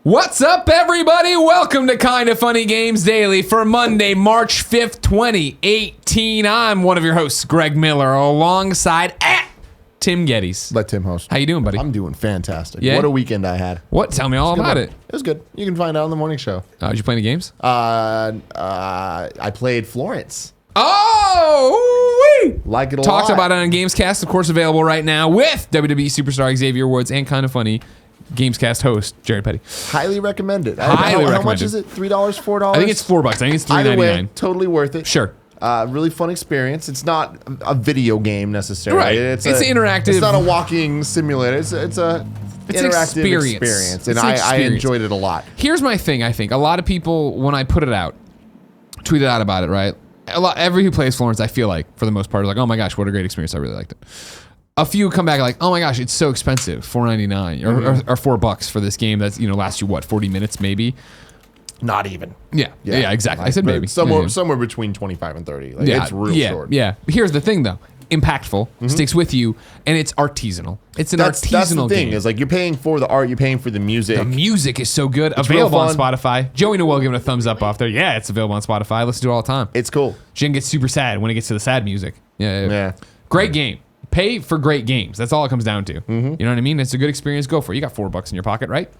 What's up, everybody? Welcome to Kinda Funny Games Daily for Monday, March 5th, 2018. I'm one of your hosts, Greg Miller, alongside Tim Geddes. Let Tim host. How you doing, buddy? I'm doing fantastic. Yeah? What a weekend I had. What? Tell me all about it. It was good. You can find out on the morning show. Did you play any games? I played Florence. Oh, wee! Like it a lot. Talked about it on Gamescast, of course, available right now with WWE superstar Xavier Woods and Kinda Funny Gamescast host Jared Petty. Highly recommend it. Highly recommend How much it. is it? $3, $4? I think it's $4. I think it's Either way, $3.99. totally worth it. Sure. Really fun experience. It's not a video game necessarily. Right. It's interactive. It's not a walking simulator. It's an interactive experience. And I enjoyed it a lot. Here's my thing, I think. A lot of people, when I put it out, tweeted out about it, right? Everybody who plays Florence, I feel like, for the most part, is like, oh my gosh, what a great experience. I really liked it. A few come back like, oh my gosh, it's so expensive, $4.99 or $4 for this game that's, lasts you, what, 40 minutes maybe? Not even. Yeah, exactly. I said maybe. Somewhere between 25 and 30. Like, it's real short. Yeah. Here's the thing, though. Impactful, sticks with you, and it's artisanal. It's artisanal That's the thing, game. is like you're paying for the art, you're paying for the music. The music is so good. It's available on Spotify. Joey Noel giving a thumbs up off there. Yeah, it's available on Spotify. I listen to it all the time. It's cool. Jen gets super sad when it gets to the sad music. Yeah. Great game. Pay for great games. That's all it comes down to. You know what I mean? It's a good experience. Go for it. You got $4 in your pocket, right?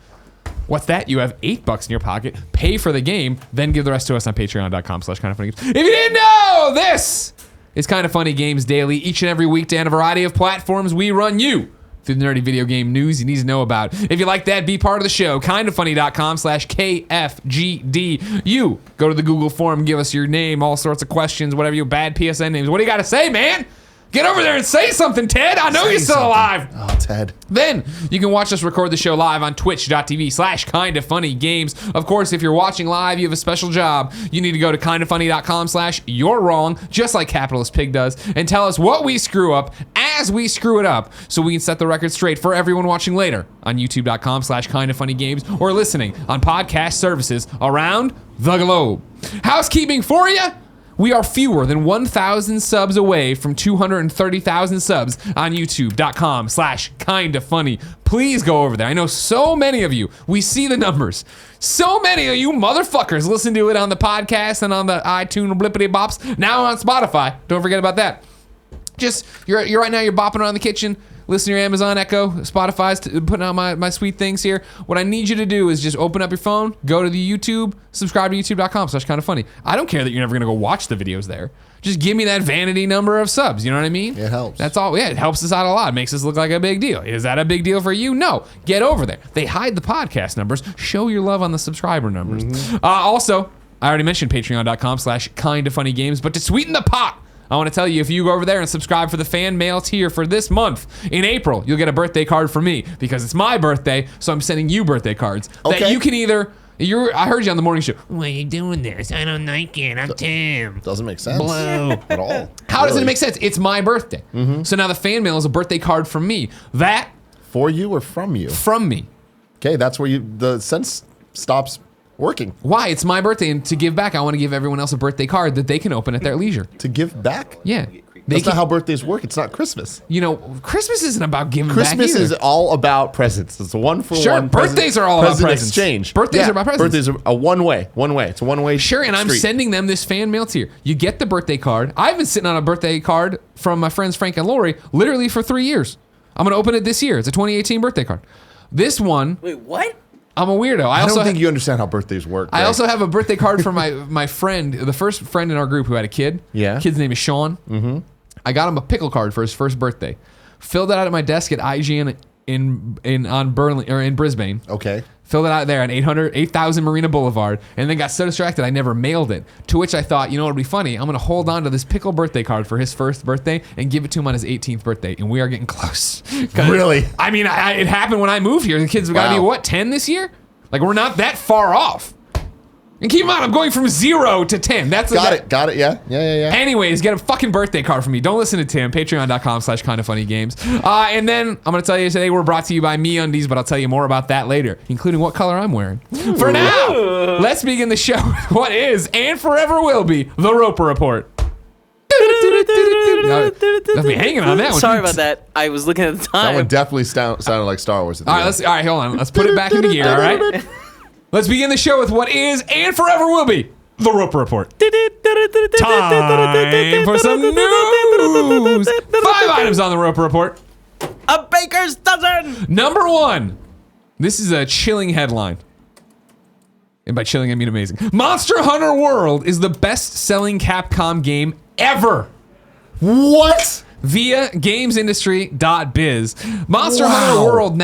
What's that? You have $8 in your pocket. Pay for the game, then give the rest to us on patreon.com/kindoffunnygames. If you didn't know, this is Kinda Funny Games Daily. Each and every weekday on a variety of platforms, we run you through the nerdy video game news you need to know about. If you like that, be part of the show. kindafunny.com/KFGD. You go to the Google form, give us your name, all sorts of questions, whatever your bad PSN names. What do you got to say, man? Get over there and say something, Ted. I know you're still alive. Oh, Ted. Then you can watch us record the show live on twitch.tv/kindafunnygames. Of course, if you're watching live, you have a special job. You need to go to kindafunny.com/you're wrong, just like Capitalist Pig does, and tell us what we screw up as we screw it up so we can set the record straight for everyone watching later on youtube.com/kindafunnygames or listening on podcast services around the globe. Housekeeping for you. We are fewer than 1,000 subs away from 230,000 subs on youtube.com/kindafunny. Please go over there. I know so many of you. We see the numbers. So many of you motherfuckers listen to it on the podcast and on the iTunes blippity bops. Now on Spotify. Don't forget about that. Just, you're right now, you're bopping around the kitchen. Listen to your Amazon Echo, Spotify's putting out my sweet things here. What I need you to do is just open up your phone, go to the YouTube, subscribe to youtube.com/kindafunny. I don't care that you're never going to go watch the videos there. Just give me that vanity number of subs. You know what I mean? It helps. That's all. Yeah, it helps us out a lot. It makes us look like a big deal. Is that a big deal for you? No. Get over there. They hide the podcast numbers. Show your love on the subscriber numbers. Also, I already mentioned patreon.com/kindafunnygames, but to sweeten the pot, I want to tell you, if you go over there and subscribe for the fan mail tier for this month, in April, you'll get a birthday card from me because it's my birthday, so I'm sending you birthday cards that you can either... I heard you on the morning show. Why are you doing this? I don't like it. I'm Tim. Doesn't make sense. Blue. At all. How does it make sense? It's my birthday. So now the fan mail is a birthday card from me. That... For you or from you? From me. Okay, that's where the sense stops working. Why? It's my birthday, and to give back, I want to give everyone else a birthday card that they can open at their leisure. To give back? Yeah. That's not how birthdays work. It's not Christmas. Christmas isn't about giving back Christmas either. is all about presents. It's a one-for-one. Sure, birthdays are all about presents. Exchange. Birthdays are about presents. Birthdays are a one-way. It's a one-way Sure, and I'm sending them this fan mail tier. You get the birthday card. I've been sitting on a birthday card from my friends Frank and Lori literally for 3 years. I'm going to open it this year. It's a 2018 birthday card. This one... Wait, what? I'm a weirdo. I don't think you understand how birthdays work. I also have a birthday card for my friend, the first friend in our group who had a kid. Yeah. Kid's name is Sean. I got him a pickle card for his first birthday. Filled it out at my desk at IGN in Brisbane. Okay. Filled it out there on 8,000 Marina Boulevard, and then got so distracted I never mailed it. To which I thought, what would be funny? I'm going to hold on to this pickle birthday card for his first birthday and give it to him on his 18th birthday, and we are getting close. Really? I mean, it happened when I moved here. The kids have got to be, what, 10 this year? Like, we're not that far off. And keep in mind, I'm going from 0 to 10. Got it. Yeah. Anyways, get a fucking birthday card from me. Don't listen to Tim. Patreon.com/kindafunnygames. And then I'm going to tell you today we're brought to you by MeUndies, but I'll tell you more about that later, including what color I'm wearing. Ooh. For now, let's begin the show with what is and forever will be the Roper Report. Left me hanging on that one. Sorry about that. I was looking at the time. That one definitely sounded like Star Wars. All right, hold on. Let's put it back into gear, all right? Let's begin the show with what is and forever will be the Roper Report. Time for some news. 5 items on the Roper Report. A baker's dozen. Number 1. This is a chilling headline. And by chilling, I mean amazing. Monster Hunter World is the best-selling Capcom game ever. What? Via GamesIndustry.biz, Monster Hunter World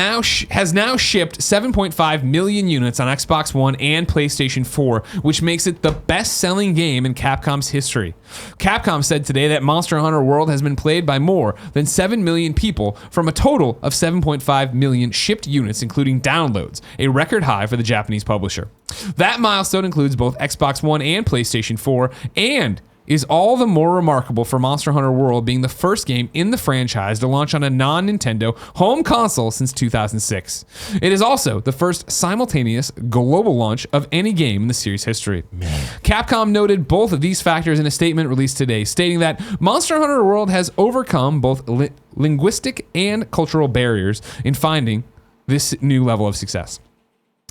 has now shipped 7.5 million units on Xbox One and PlayStation 4, which makes it the best-selling game in Capcom's history. Capcom said today that Monster Hunter World has been played by more than 7 million people from a total of 7.5 million shipped units, including downloads, a record high for the Japanese publisher. That milestone includes both Xbox One and PlayStation 4, and is all the more remarkable for Monster Hunter World being the first game in the franchise to launch on a non-Nintendo home console since 2006. It is also the first simultaneous global launch of any game in the series' history. Capcom noted both of these factors in a statement released today, stating that Monster Hunter World has overcome both linguistic and cultural barriers in finding this new level of success.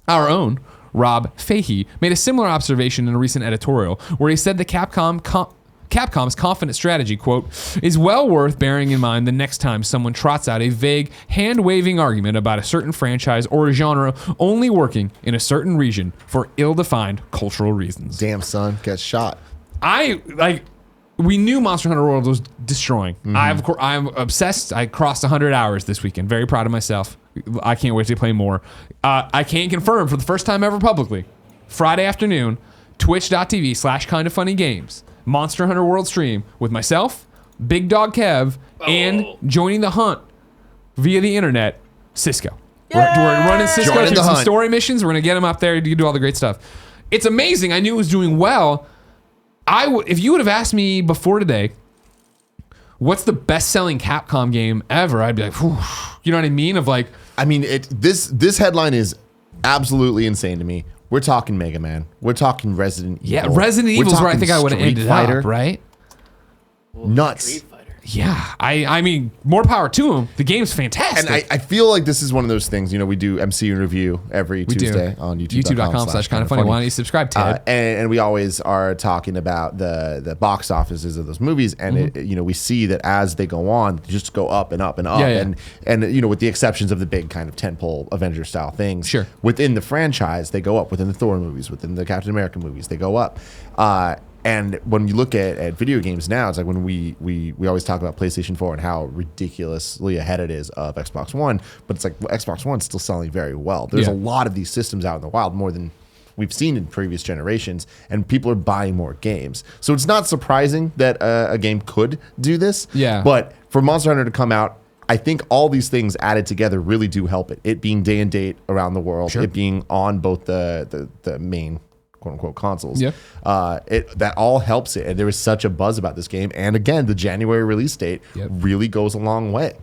Our own Rob Fahey made a similar observation in a recent editorial where he said that Capcom's confident strategy, quote, is well worth bearing in mind the next time someone trots out a vague, hand-waving argument about a certain franchise or a genre only working in a certain region for ill-defined cultural reasons. Damn, son, get shot. We knew Monster Hunter World was destroying. I'm obsessed. I crossed 100 hours this weekend. Very proud of myself. I can't wait to play more. I can confirm for the first time ever publicly, Friday afternoon, twitch.tv/kindafunnygames, Monster Hunter World stream with myself, Big Dog Kev, and joining the hunt via the internet, Cisco. We're running Cisco through some story missions. We're going to get him up there to do all the great stuff. It's amazing. I knew it was doing well. If you would have asked me before today, what's the best-selling Capcom game ever? I'd be like, whew, you know what I mean? This headline is absolutely insane to me. We're talking Mega Man. We're talking Resident Evil. Yeah, Resident Evil's where I think I would have ended up, right? Nuts. Yeah, I mean, more power to him. The game's fantastic. And I feel like this is one of those things, we do MCU review every Tuesday on youtube.com/kindafunny. Why don't you subscribe, Ted? And we always are talking about the box offices of those movies. And, we see that as they go on, they just go up and up and up. Yeah. And with the exceptions of the big kind of tentpole Avengers style things, sure, within the franchise, they go up. Within the Thor movies, within the Captain America movies, they go up. And when you look at video games now, it's like when we always talk about PlayStation 4 and how ridiculously ahead it is of Xbox One, but it's like Xbox One's still selling very well. There's a lot of these systems out in the wild, more than we've seen in previous generations, and people are buying more games. So it's not surprising that a game could do this. Yeah. But for Monster Hunter to come out, I think all these things added together really do help it. It being day and date around the world, it being on both the main quote-unquote consoles. That all helps it. And there was such a buzz about this game. And again, the January release date really goes a long way.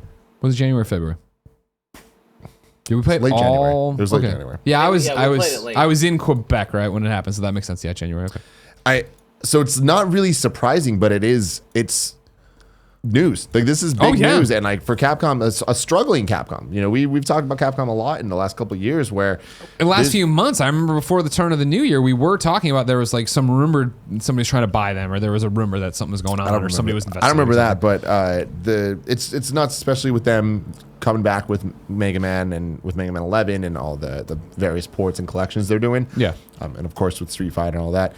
Was it January, February? Did we play it late all? January. It was late January. Yeah, I was in Quebec, right, when it happened, so that makes sense. Yeah, January. Okay. So it's not really surprising, but it's news. Like, this is big news, and like for Capcom, a struggling Capcom. We've talked about Capcom a lot in the last couple of years. Where in the last few months, I remember before the turn of the new year, we were talking about there was like some rumor somebody's trying to buy them, or there was a rumor that something was going on, or somebody was investing. I don't remember that, but it's nuts, especially with them coming back with Mega Man and with Mega Man 11 and all the various ports and collections they're doing. Yeah, and of course with Street Fighter and all that.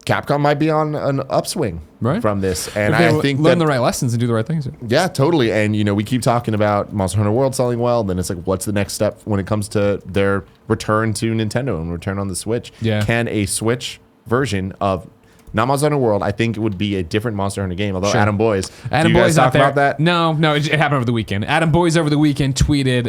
Capcom might be on an upswing from this, and I think learn the right lessons and do the right things. Yeah, totally. And we keep talking about Monster Hunter World selling well. Then it's like, what's the next step when it comes to their return to Nintendo and return on the Switch? Yeah. Can a Switch version of not Monster Hunter World? I think it would be a different Monster Hunter game. Although Adam Boyes, Adam Boyes talk about that? No, it happened over the weekend. Adam Boyes over the weekend tweeted.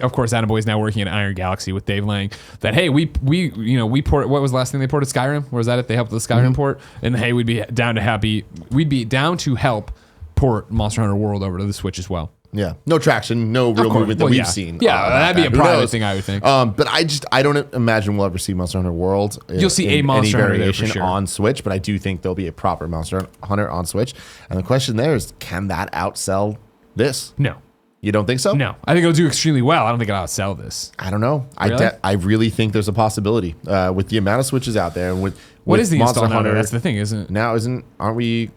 Of course, Adam Boyes now working at Iron Galaxy with Dave Lang. That hey, we port. What was the last thing they ported? Skyrim. Or was that it? They helped with the Skyrim port. And hey, we'd be down to help port Monster Hunter World over to the Switch as well. Yeah, no traction, no real movement that we've seen. Yeah, that'd be a private thing, I would think. But I don't imagine we'll ever see Monster Hunter World. You'll see a Monster Hunter variation there for sure. on Switch, but I do think there'll be a proper Monster Hunter on Switch. And the question there is, can that outsell this? No. You don't think so? No, I think it'll do extremely well. I don't think it'll outsell this. I don't know. Really? I really think there's a possibility with the amount of Switches out there and with What is the Monster install Hunter. number? That's the thing, isn't it? Now aren't we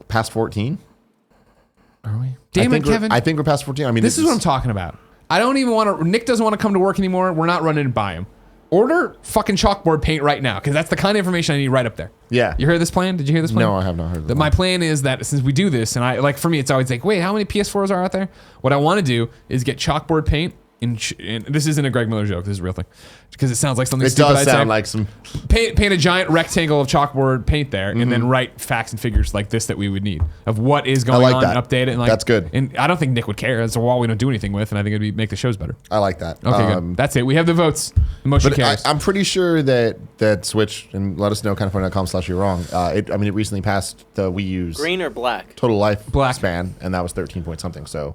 past 14? Are we? Damn it, Kevin. I think we're past 14. I mean, This is what I'm talking about. I don't even want to. Nick doesn't want to come to work anymore. We're not running and buy him. Order fucking chalkboard paint right now, because that's the kind of information I need right up there. Yeah. You heard this plan? Did you hear this plan? No, I have not heard of That my plan is that since we do this, and I like for me, it's always like, wait, how many PS4s are out there? What I want to do is get chalkboard paint. And this isn't a Greg Miller joke. This is a real thing, because it sounds like something It stupid. does sound like some. Paint a giant rectangle of chalkboard paint there, and then write facts and figures like this that we would need of what is going like on. that. And update it. And like, That's good. And I don't think Nick would care. It's a wall we don't do anything with, and I think it'd make the shows better. I like that. Okay, good. That's it. We have the votes. The motion But carries. I'm pretty sure that Switch, and let us know kindoffunny.com/you're wrong. It recently passed the Wii U's Green or black? total life Black. span, and that was 13 point something. So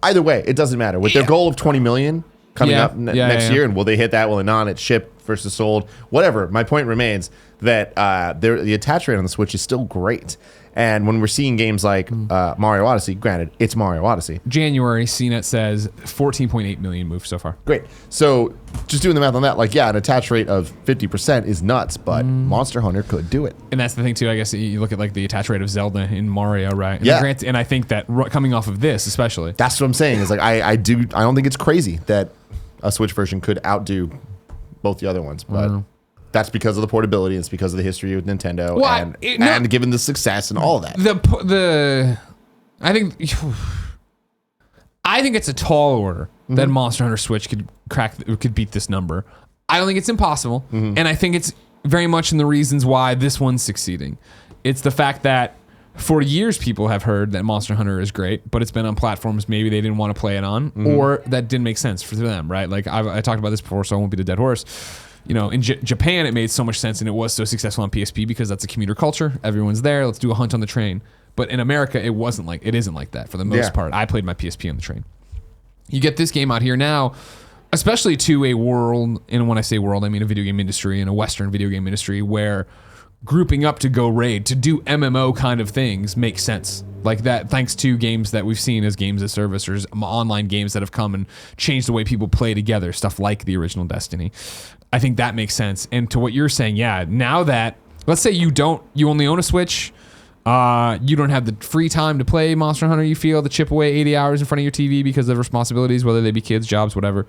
either way, it doesn't matter. With their goal of 20 million coming Yeah. up Yeah, next yeah. year, and will they hit that? Will it not? It's shipped versus sold. Whatever. My point remains that the attach rate on the Switch is still great. And when we're seeing games like Mario Odyssey, granted, it's Mario Odyssey. January, CNET says 14.8 million moved so far. Great. So just doing the math on that, like, yeah, an attach rate of 50% is nuts, but Monster Hunter could do it. And that's the thing too. I guess you look at like the attach rate of Zelda in Mario, right? And Yeah. And I think that coming off of this, especially, That's what I'm saying. Is like I don't think it's crazy that a Switch version could outdo both the other ones, but that's because of the portability. It's because of the history with Nintendo Well, and given the success and all of that. I think it's a tall order that Monster Hunter Switch could beat this number. I don't think it's impossible, and I think it's very much in the reasons why this one's succeeding. It's the fact that for years people have heard that Monster Hunter is great, but it's been on platforms maybe they didn't want to play it on, or that didn't make sense for them, right? Like I talked about this before, so I won't be the dead horse. You know, in Japan, it made so much sense, and it was so successful on PSP because that's a commuter culture. Everyone's there. Let's do a hunt on the train. But in America, it isn't like that for the most part. I played my PSP on the train. You get this game out here now, especially to a world, and when I say world, I mean a video game industry and a Western video game industry where grouping up to go raid, to do MMO kind of things makes sense. Like that, thanks to games that we've seen as games as service or online games that have come and changed the way people play together, stuff like the original Destiny. I think that makes sense. And to what you're saying, yeah, now that, let's say you only own a Switch, you don't have the free time to play Monster Hunter, you feel, to chip away 80 hours in front of your TV because of responsibilities, whether they be kids, jobs, whatever.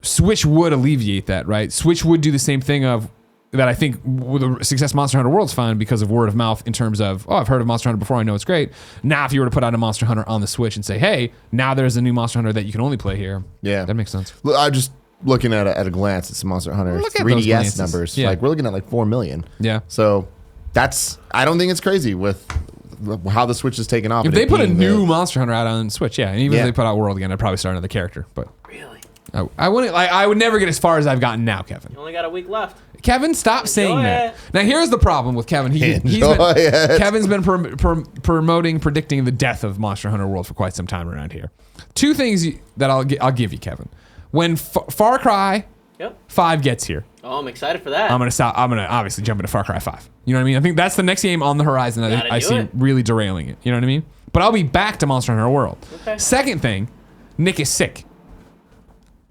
Switch would alleviate that, right? Switch would do the same thing of that. I think with the success Monster Hunter World's found because of word of mouth in terms of, oh, I've heard of Monster Hunter before, I know it's great. Now, if you were to put out a Monster Hunter on the Switch and say, hey, now there's a new Monster Hunter that you can only play here. Yeah. That makes sense. Look, I'm just looking at a glance at some Monster Hunter Look at those 3DS glances. numbers. Yeah. Like we're looking at like 4 million. Yeah. So I don't think it's crazy with how the Switch is taken off. If and they it put a being new Monster Hunter out on Switch, yeah, and even if Yeah. they put out World again, I'd probably start another character. But Really? I wouldn't. I would never get as far as I've gotten now, Kevin. You only got a week left. Kevin, stop saying that. it. Now here's the problem with Kevin. Enjoy it. Kevin's been predicting the death of Monster Hunter World for quite some time around here. Two things that I'll give you, Kevin. When Far Cry Yep. 5 gets here, Oh, I'm excited for that. I'm gonna obviously jump into Far Cry 5. You know what I mean? I think that's the next game on the horizon that Gotta I do see it. really derailing it. You know what I mean? But I'll be back to Monster Hunter World. Okay. Second thing, Nick is sick.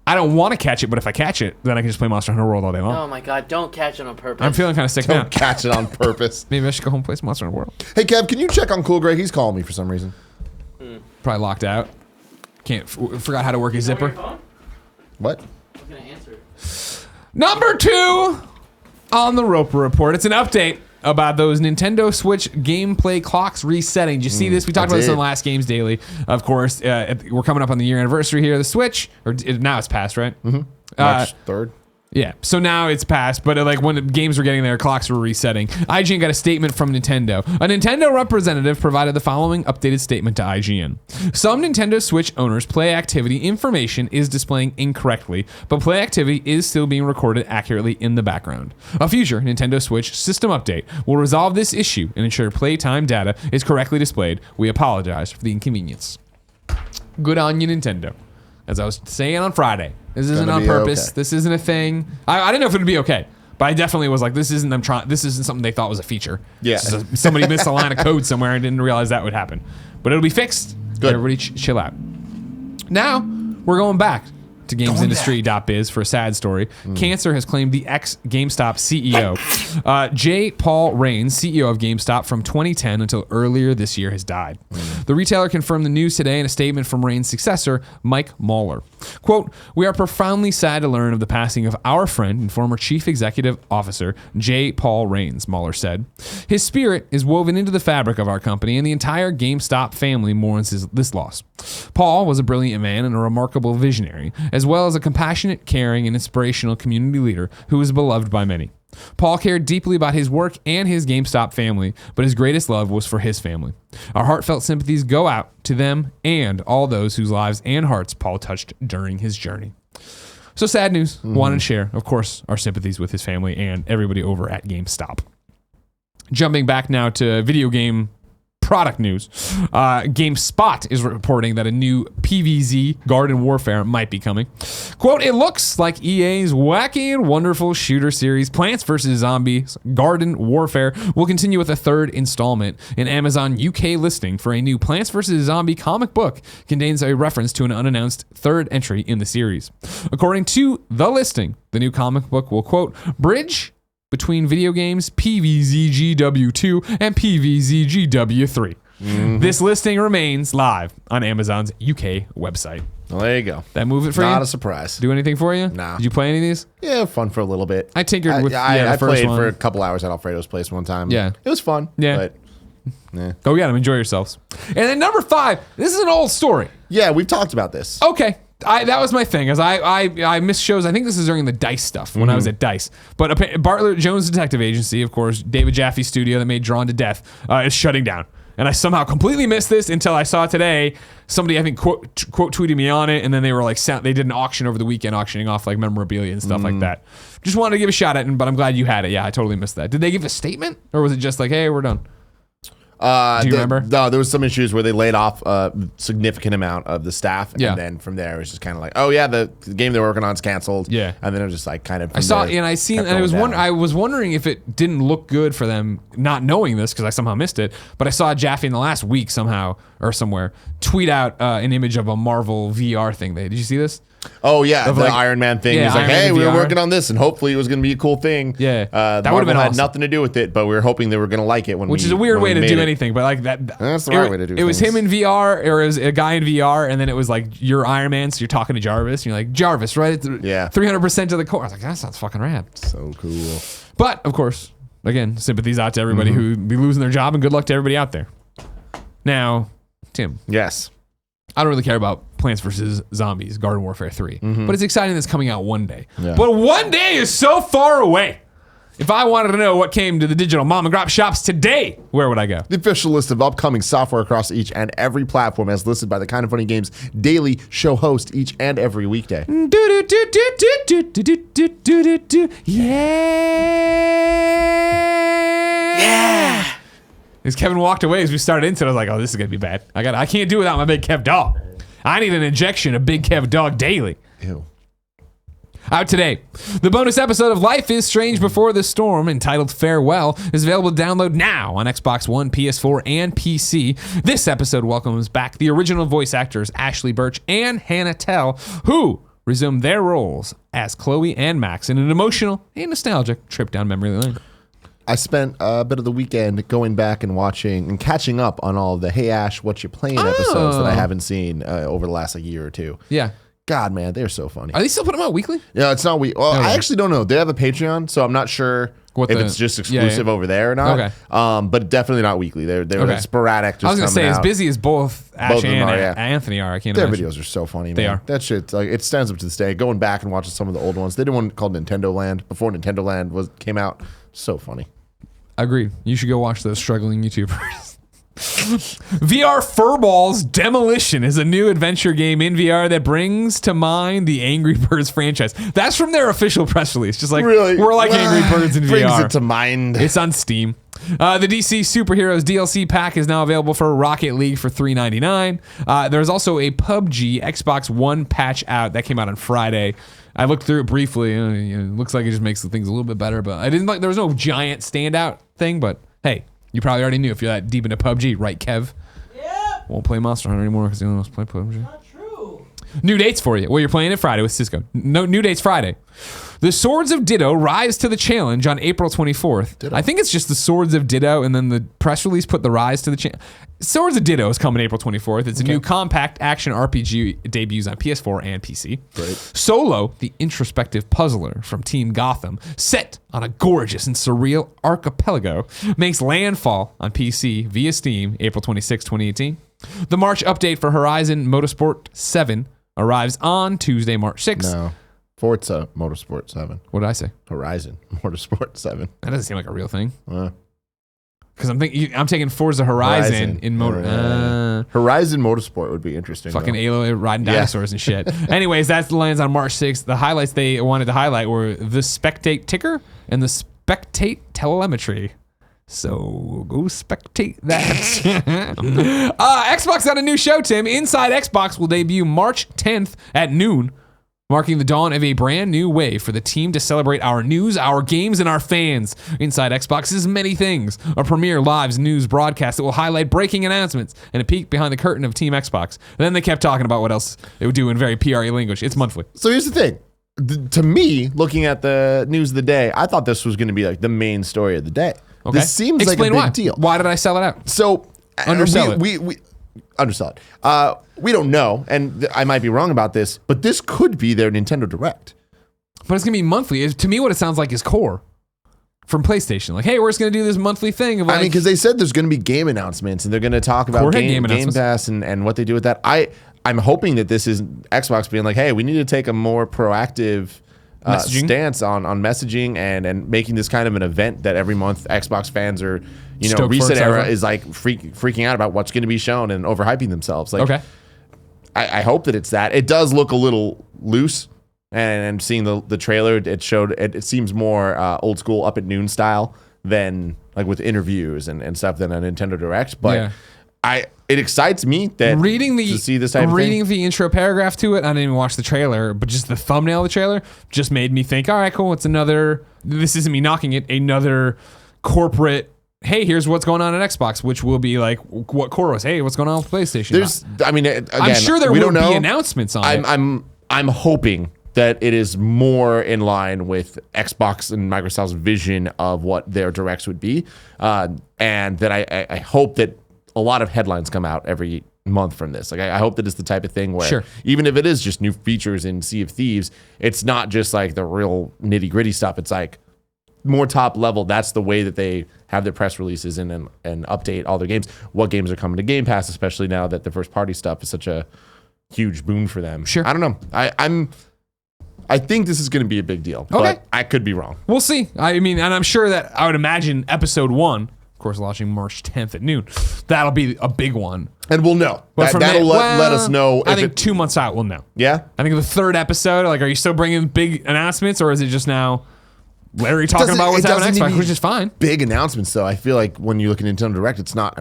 I don't want to catch it, but if I catch it, then I can just play Monster Hunter World all day long. Oh my god, don't catch it on purpose. I'm feeling kind of sick now. Don't catch it on purpose. Maybe I should go home and play some Monster Hunter World. Hey Kev, can you check on Cool Greg? He's calling me for some reason. Probably locked out. Forgot how to work his zipper. What? I'm gonna answer. Number 2 on the Roper Report. It's an update about those Nintendo Switch gameplay clocks resetting. Did you see this? We talked about this on the last Games Daily. Of course, we're coming up on the year anniversary here of the Switch. Now it's past, right? March 3rd. Yeah, so now it's past, but like when games were getting there, clocks were resetting. IGN got a statement from Nintendo. A Nintendo representative provided the following updated statement to IGN. Some Nintendo Switch owners' play activity information is displaying incorrectly, but play activity is still being recorded accurately in the background. A future Nintendo Switch system update will resolve this issue and ensure playtime data is correctly displayed. We apologize for the inconvenience. Good on you, Nintendo. As I was saying on Friday, this isn't on purpose. Okay. This isn't a thing. I didn't know if it would be okay, but I definitely was like, this isn't something they thought was a feature. Yeah. Somebody missed a line of code somewhere and didn't realize that would happen. But it'll be fixed. Good. Everybody chill out. Now, we're going back to GamesIndustry.biz for a sad story. Cancer has claimed the ex-GameStop CEO. J. Paul Reynolds, CEO of GameStop from 2010 until earlier this year, has died. The retailer confirmed the news today in a statement from Reynolds' successor, Mike Mahler. Quote, "We are profoundly sad to learn of the passing of our friend and former chief executive officer, J. Paul Reynolds," Mahler said. "His spirit is woven into the fabric of our company, and the entire GameStop family mourns this loss. Paul was a brilliant man and a remarkable visionary, as well as a compassionate, caring, and inspirational community leader who was beloved by many. Paul cared deeply about his work and his GameStop family, but his greatest love was for his family. Our heartfelt sympathies go out to them and all those whose lives and hearts Paul touched during his journey." So sad news. Wanted to share, of course, our sympathies with his family and everybody over at GameStop. Jumping back now to video game product news. GameSpot is reporting that a new PvZ Garden Warfare might be coming. Quote, "It looks like EA's wacky and wonderful shooter series Plants vs. Zombies Garden Warfare will continue with a third installment. An Amazon UK listing for a new Plants vs. Zombie comic book contains a reference to an unannounced third entry in the series. According to the listing, the new comic book will, quote, bridge between video games PvZGW2 and PvZGW3. This listing remains live on Amazon's UK website." Well, there you go. That move it for you? Not a surprise. Do anything for you? Nah. Did you play any of these? Yeah, fun for a little bit. I tinkered with I the first played one. for a couple hours at Alfredo's place one time. Yeah. It was fun. Yeah. But, Go get them. Enjoy yourselves. And then number 5. This is an old story. yeah, we've talked about this. Okay. That was my thing, as I missed shows. I think this is during the DICE stuff when I was at DICE. But Bartlett Jones Detective Agency, of course, David Jaffe's studio that made Drawn to Death, is shutting down. And I somehow completely missed this until I saw today. Somebody, I think, quote tweeted me on it, and then they were like, they did an auction over the weekend, auctioning off like memorabilia and stuff like that. Just wanted to give a shot at it, but I'm glad you had it. Yeah, I totally missed that. Did they give a statement, or was it just like, hey, we're done? Do you remember? No, there was some issues where they laid off a significant amount of the staff, Yeah. and then from there it was just kind of like, oh yeah, the game they were working on is canceled. Yeah. and then it was just like kind of. I saw and I was wondering if it didn't look good for them not knowing this because I somehow missed it. But I saw Jaffe in the last week somehow or somewhere tweet out an image of a Marvel VR thing. Did you see this? Oh yeah, the like- Iron Man thing. Yeah, He's like, Iron Man hey, we were VR. working on this, and hopefully it was going to be a cool thing. Yeah. That that would've been had awesome. nothing to do with it, but we were hoping they were going to like it when. Which we, is a weird when way we to made do it. anything, but like that. That's the right way to do It was things. him in VR, or it was a guy in VR, and then it was like you're Iron Man, so you're talking to Jarvis, and you're like, Jarvis, right? Yeah. 300% of the core. I was like, that sounds fucking rad. So cool. But of course, again, sympathies out to everybody who be losing their job, and good luck to everybody out there. Now, Tim, Yes. I don't really care about Plants vs. Zombies Garden Warfare 3, but it's exciting that it's coming out one day. Yeah. But one day is so far away. If I wanted to know what came to the digital mom and grop shops today, where would I go? The official list of upcoming software across each and every platform as listed by the Kind of Funny Games daily show host each and every weekday. Yeah. As Kevin walked away as we started into it, I was like, oh, this is going to be bad. I can't do without my Big Kev dog. I need an injection of Big Kev dog daily. Ew. Out today, the bonus episode of Life is Strange Before the Storm, entitled Farewell, is available to download now on Xbox One, PS4, and PC. This episode welcomes back the original voice actors Ashley Birch and Hannah Tell, who resume their roles as Chloe and Max in an emotional and nostalgic trip down memory lane. I spent a bit of the weekend going back and watching and catching up on all the Hey Ash, What You Playing episodes that I haven't seen over the last year or two. Yeah. God, man, they're so funny. Are they still putting them out weekly? Yeah, it's not Well, Okay. I actually don't know. They have a Patreon, so I'm not sure if it's just exclusive over there or not. Okay. But definitely not weekly. They're Okay. sporadic. Just I was going to say, coming as out. busy as both Ash Both of them and are, yeah. Anthony are, I can't Their imagine. videos are so funny, man. They are. That shit, like, it stands up to this day. Going back and watching some of the old ones. They did one called Nintendo Land before Nintendo Land came out. So funny. Agreed. You should go watch those struggling YouTubers. VR Furballs Demolition is a new adventure game in VR that brings to mind the Angry Birds franchise. That's from their official press release. Just like, Really? we're like Angry Birds in Brings VR. it to mind. It's on Steam. The DC Superheroes DLC pack is now available for Rocket League for $3.99. There's also a PUBG Xbox One patch out that came out on Friday. I looked through it briefly. It looks like it just makes the things a little bit better, but I didn't like. There was no giant standout thing. But hey, you probably already knew if you're that deep into PUBG, right, Kev? Yeah. Won't play Monster Hunter anymore because the only one wants to play PUBG. Not true. New dates for you. Well, you're playing it Friday with Cisco. No, new dates Friday. The Swords of Ditto rise to the challenge on April 24th. Ditto. I think it's just the Swords of Ditto, and then the press release put the rise to the challenge. Swords of Ditto is coming April 24th. It's a new compact action RPG debuts on PS4 and PC. Great. Solo, the introspective puzzler from Team Gotham, set on a gorgeous and surreal archipelago, makes landfall on PC via Steam April 26, 2018. The March update for Horizon Motorsport 7 arrives on Tuesday, March 6th. No. Forza Motorsport 7. What did I say? Horizon Motorsport 7. That doesn't seem like a real thing. Because I'm taking Forza Horizon in motor. Horizon Motorsport would be interesting. Fucking though. Halo riding dinosaurs and shit. Anyways, that lands on March 6th. The highlights they wanted to highlight were the Spectate ticker and the Spectate telemetry. So go spectate that. Xbox got a new show, Tim. Inside Xbox will debut March 10th at noon, marking the dawn of a brand new way for the team to celebrate our news, our games, and our fans. Inside Xbox is many things. A premiere live news broadcast that will highlight breaking announcements and a peek behind the curtain of Team Xbox. Then they kept talking about what else they would do in very PRE language. It's monthly. So here's the thing. To me, looking at the news of the day, I thought this was going to be like the main story of the day. Okay. This seems Explain like a big why. deal. Why did I sell it out? So Undersell it. we undersell it. We don't know, and I might be wrong about this, but this could be their Nintendo Direct. But it's going to be monthly. To me, what it sounds like is core from PlayStation. Like, hey, we're just going to do this monthly thing. Of like, I mean, because they said there's going to be game announcements, and they're going to talk about Core had game announcements. Pass and what they do with that. I'm hoping that this is Xbox being like, hey, we need to take a more proactive Messaging? stance on messaging and making this kind of an event that every month Xbox fans are, Stoked for, Reset excited Era for. is like freaking out about what's going to be shown and overhyping themselves. Like, okay. I hope that it's that. It does look a little loose, and seeing the trailer, it seems more old school up at noon style than like with interviews and stuff than a Nintendo Direct. But Yeah. it excites me that to see this type of thing. the intro paragraph to it. I didn't even watch the trailer, but just the thumbnail of the trailer just made me think, all right, cool. It's another, this isn't me knocking it, another corporate, hey, here's what's going on at Xbox, which will be like what Core was. Hey, what's going on with PlayStation? Again, I'm sure there we will don't know. be announcements on it. I'm hoping that it is more in line with Xbox and Microsoft's vision of what their directs would be, and that I hope that a lot of headlines come out every month from this. Like I hope that it's the type of thing where even if it is just new features in Sea of Thieves, it's not just like the real nitty gritty stuff. It's like more top level. That's the way that they have their press releases and update all their games. What games are coming to Game Pass, especially now that the first party stuff is such a huge boon for them. Sure. I don't know. I think this is going to be a big deal. Okay. But I could be wrong. We'll see. I mean, and I'm sure that I would imagine episode 1, of course, launching March 10th at noon. That'll be a big one. And we'll know. But That'll let us know. I think 2 months out, we'll know. Yeah? I think the third episode, like, are you still bringing big announcements, or is it just now Larry talking about what's happening on Xbox, which is fine? Big announcements, though. I feel like when you look at Nintendo Direct, it's not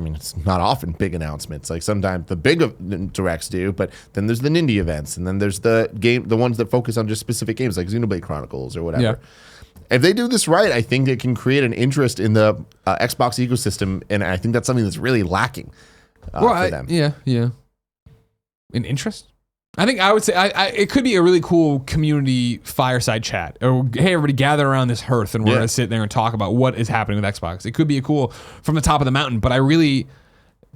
often big announcements. Like sometimes the big directs do, but then there's the Nindy events, and then there's the ones that focus on just specific games, like Xenoblade Chronicles or whatever. Yeah. If they do this right, I think it can create an interest in the Xbox ecosystem, and I think that's something that's really lacking for them. Yeah. An interest? I think I would say it could be a really cool community fireside chat. Or, hey, everybody gather around this hearth and we're going to sit there and talk about what is happening with Xbox. It could be a cool from the top of the mountain, but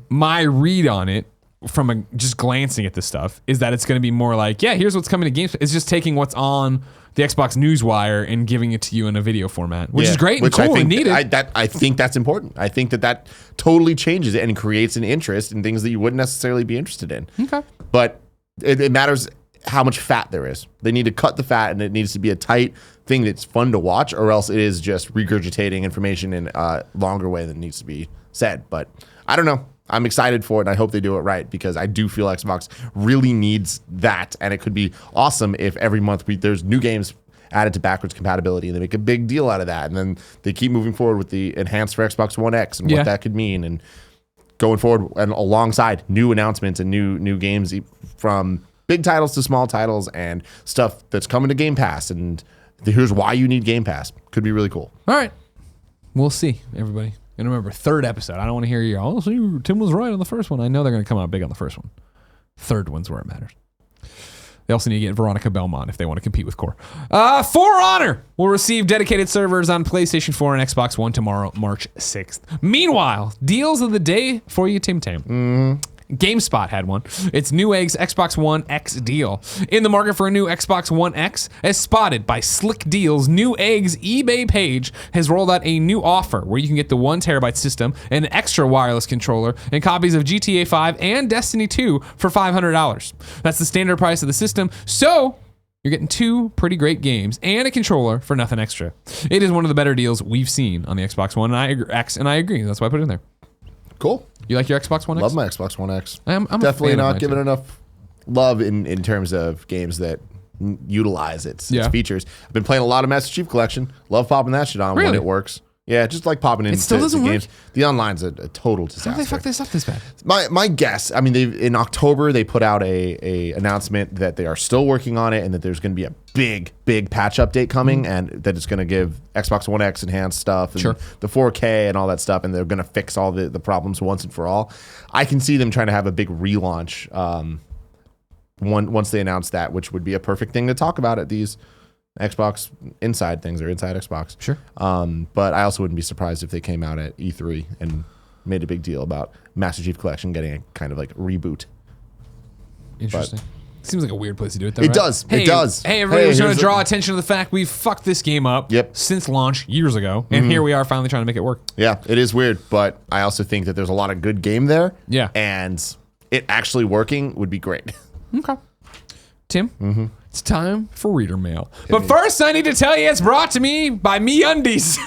my read on it from just glancing at this stuff is that it's going to be more like, yeah, here's what's coming to GameSpot. It's just taking what's on the Xbox Newswire and giving it to you in a video format, which is great and cool and needed. I think that's important. I think that totally changes it and creates an interest in things that you wouldn't necessarily be interested in. Okay. But it matters how much fat there is. They need to cut the fat, and it needs to be a tight thing that's fun to watch, or else it is just regurgitating information in a longer way than needs to be said. But I don't know. I'm excited for it, and I hope they do it right, because I do feel Xbox really needs that, and it could be awesome if every month there's new games added to backwards compatibility, and they make a big deal out of that, and then they keep moving forward with the enhanced for Xbox One X and what that could mean, and going forward and alongside new announcements and new games from big titles to small titles and stuff that's coming to Game Pass, and here's why you need Game Pass. Could be really cool. All right. We'll see, everybody. And remember, third episode. I don't want to hear you. Oh, see, Tim was right on the first one. I know they're going to come out big on the first one. Third one's where it matters. They also need to get Veronica Belmont if they want to compete with Core. For Honor will receive dedicated servers on PlayStation 4 and Xbox One tomorrow, March 6th. Meanwhile, deals of the day for you, Tim Tam. GameSpot had one. It's Newegg's Xbox One X deal. In the market for a new Xbox One X, as spotted by Slick Deals, Newegg's eBay page has rolled out a new offer where you can get the 1 terabyte system, an extra wireless controller, and copies of GTA 5 and Destiny 2 for $500. That's the standard price of the system, so you're getting 2 pretty great games and a controller for nothing extra. It is one of the better deals we've seen on the Xbox One X, and I agree. That's why I put it in there. Cool. You like your Xbox One X? Love my Xbox One X. I'm definitely not giving enough love in terms of games that utilize its features. I've been playing a lot of Master Chief Collection. Love popping that shit on when it works. Yeah, just like popping into still doesn't games. work? The online's a total disaster. How do they fuck this up this bad? My guess, I mean, in October they put out a announcement that they are still working on it and that there's going to be a big patch update coming and that it's going to give Xbox One X enhanced stuff and the 4K and all that stuff, and they're going to fix all the problems once and for all. I can see them trying to have a big relaunch once they announce that, which would be a perfect thing to talk about at these Xbox Inside things or Inside Xbox. Sure. But I also wouldn't be surprised if they came out at E3 and made a big deal about Master Chief Collection getting a kind of like reboot. Interesting. Seems like a weird place to do it, though. It right? does. It does. Hey, everybody, we're trying to draw attention to the fact we've fucked this game up since launch years ago, and here we are finally trying to make it work. Yeah, it is weird, but I also think that there's a lot of good game there. Yeah. And it actually working would be great. Okay. Tim, it's time for reader mail. But first, I need to tell you it's brought to me by MeUndies.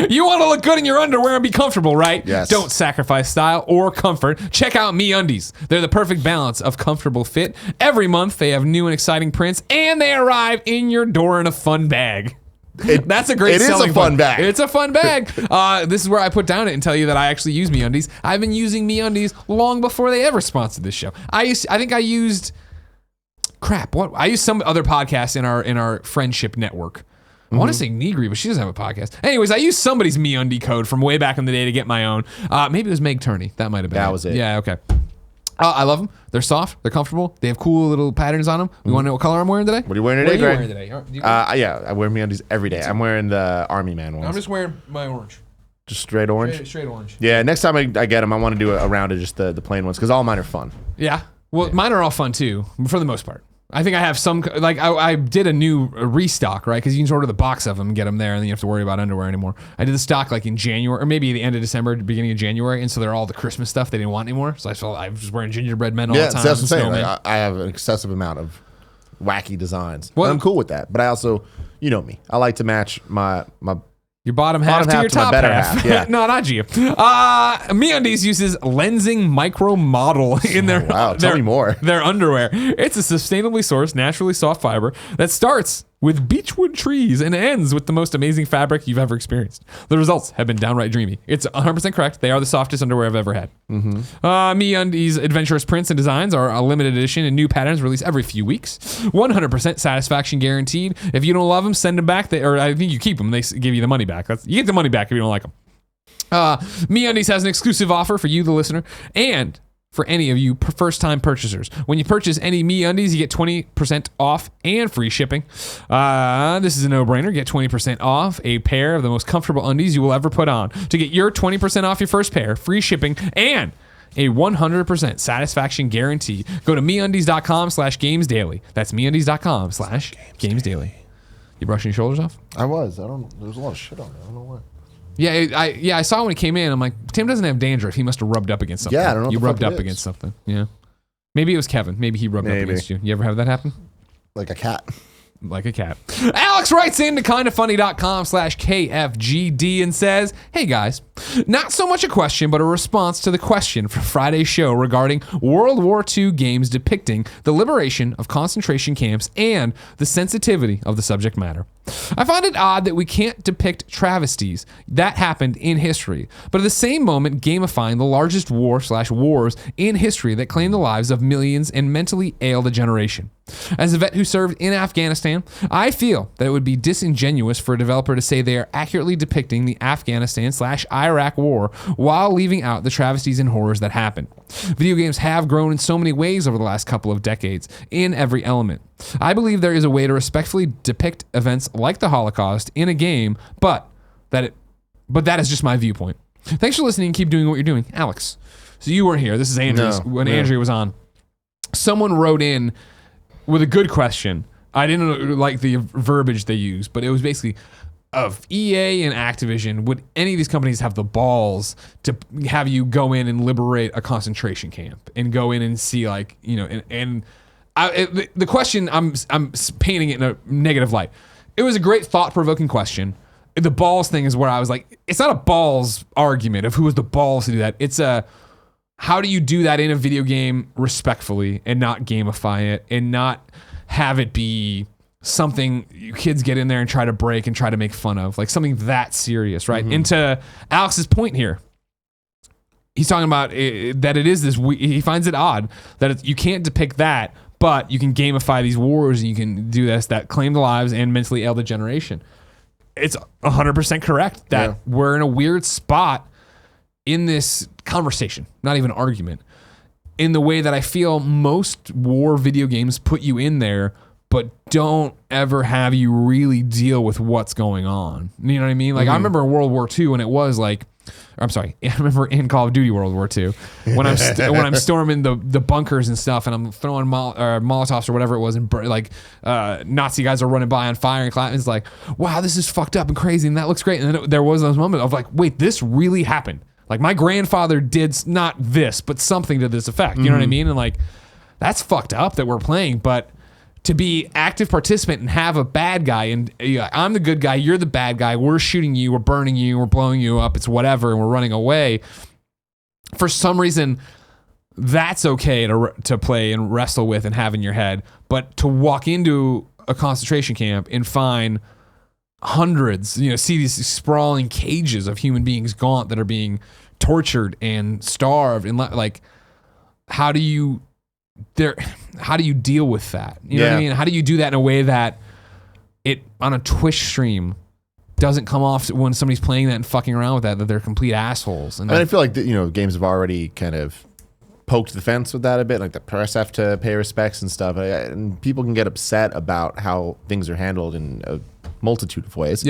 You want to look good in your underwear and be comfortable, right? Yes. Don't sacrifice style or comfort. Check out MeUndies. They're the perfect balance of comfortable fit. Every month, they have new and exciting prints, and they arrive in your door in a fun bag. That's a great selling point. It is a fun bag. It's a fun bag. This is where I put down it and tell you that I actually use MeUndies. I've been using MeUndies long before they ever sponsored this show. I used some other podcast in our friendship network. I want to say Negri, but she doesn't have a podcast. Anyways, I used somebody's MeUndie code from way back in the day to get my own. Maybe it was Meg Turney. That might have been. That was it. Yeah. Okay. I love them. They're soft. They're comfortable. They have cool little patterns on them. You want to know what color I'm wearing today? What are you wearing today, Greg? What are you wearing today? Yeah, I wear MeUndies every day. I'm wearing the Army Man ones. I'm just wearing my orange. Just straight orange? Straight orange. Yeah, next time I get them, I want to do a round of just the plain ones because all mine are fun. Yeah. Well, mine are all fun too, for the most part. I think I have some, like I did a new restock, right? Because you can just order the box of them and get them there, and then you have to worry about underwear anymore. I did the stock like in January, or maybe the end of December, beginning of January, and so they're all the Christmas stuff they didn't want anymore. So I was just wearing gingerbread men all the time. Yeah, that's what I'm saying. Like, I have an excessive amount of wacky designs. Well, I'm cool with that, but I also, you know me, I like to match my your bottom half to your top better half. Yeah. No, not you. MeUndies uses lensing micro model in their tell me more. Their underwear. It's a sustainably sourced, naturally soft fiber that starts with beechwood trees and ends with the most amazing fabric you've ever experienced. The results have been downright dreamy. It's 100% correct. They are the softest underwear I've ever had. MeUndies adventurous prints and designs are a limited edition, and new patterns released every few weeks. 100% satisfaction guaranteed. If you don't love them, send them back. Or I think you keep them. They give you the money back. You get the money back if you don't like them. MeUndies has an exclusive offer for you, the listener, and for any of you first-time purchasers. When you purchase any MeUndies, you get 20% off and free shipping. This is a no-brainer. Get 20% off a pair of the most comfortable undies you will ever put on. To get your 20% off your first pair, free shipping, and a 100% satisfaction guarantee, go to MeUndies.com/GamesDaily. That's MeUndies.com/GamesDaily. You brushing your shoulders off? I was. There's a lot of shit on there. I don't know why. I saw when he came in. I'm like, Tim doesn't have dandruff. He must have rubbed up against something. Yeah, I don't know. You rubbed up against something. Yeah. Maybe it was Kevin. Maybe he rubbed up against you. You ever have that happen? Like a cat. Like a cat. Alex writes in to kindafunny.com/KFGD and says, hey guys, not so much a question, but a response to the question for Friday's show regarding World War II games depicting the liberation of concentration camps and the sensitivity of the subject matter. I find it odd that we can't depict travesties that happened in history, but at the same moment gamifying the largest war/wars in history that claimed the lives of millions and mentally ailed a generation. As a vet who served in Afghanistan, I feel that it would be disingenuous for a developer to say they are accurately depicting the Afghanistan/Iraq Iraq War while leaving out the travesties and horrors that happened. Video games have grown in so many ways over the last couple of decades in every element. I believe there is a way to respectfully depict events like the Holocaust in a game, but that is just my viewpoint. Thanks for listening. Keep doing what you're doing. Alex. So you weren't here. This is Andrew's when Andrea was on. Someone wrote in with a good question. I didn't like the verbiage they used, but it was basically, of EA and Activision, would any of these companies have the balls to have you go in and liberate a concentration camp and go in and see, like, you know, the question, I'm painting it in a negative light. It was a great thought-provoking question. The balls thing is where I was like, it's not a balls argument of who has the balls to do that. It's a, how do you do that in a video game respectfully and not gamify it and not have it be something you kids get in there and try to break and try to make fun of, like something that serious, right? And to Alex's point here, he's talking about that it is this, he finds it odd that you can't depict that, but you can gamify these wars and you can do this, that claim the lives and mentally ill the generation. It's 100% correct that we're in a weird spot in this conversation, not even argument, in the way that I feel most war video games put you in there, but don't ever have you really deal with what's going on. You know what I mean? Like I remember in World War II when it was like, I'm sorry, I remember in Call of Duty World War II when I'm storming the bunkers and stuff, and I'm throwing Molotovs or whatever it was, and like Nazi guys are running by on fire and clapping. It's like, wow, this is fucked up and crazy, and that looks great. And then there was those moments of like, wait, this really happened. Like my grandfather did not this, but something to this effect. You know what I mean? And like, that's fucked up that we're playing, but to be active participant and have a bad guy and I'm the good guy, you're the bad guy, we're shooting you, we're burning you, we're blowing you up, it's whatever, and we're running away. For some reason, that's okay to play and wrestle with and have in your head, but to walk into a concentration camp and find hundreds, see these sprawling cages of human beings gaunt that are being tortured and starved, and like, how do you deal with that? You know what I mean? How do you do that in a way that it on a Twitch stream doesn't come off when somebody's playing that and fucking around with that they're complete assholes? And I feel like games have already kind of poked the fence with that a bit. Like the press have to pay respects and stuff, and people can get upset about how things are handled in a multitude of ways.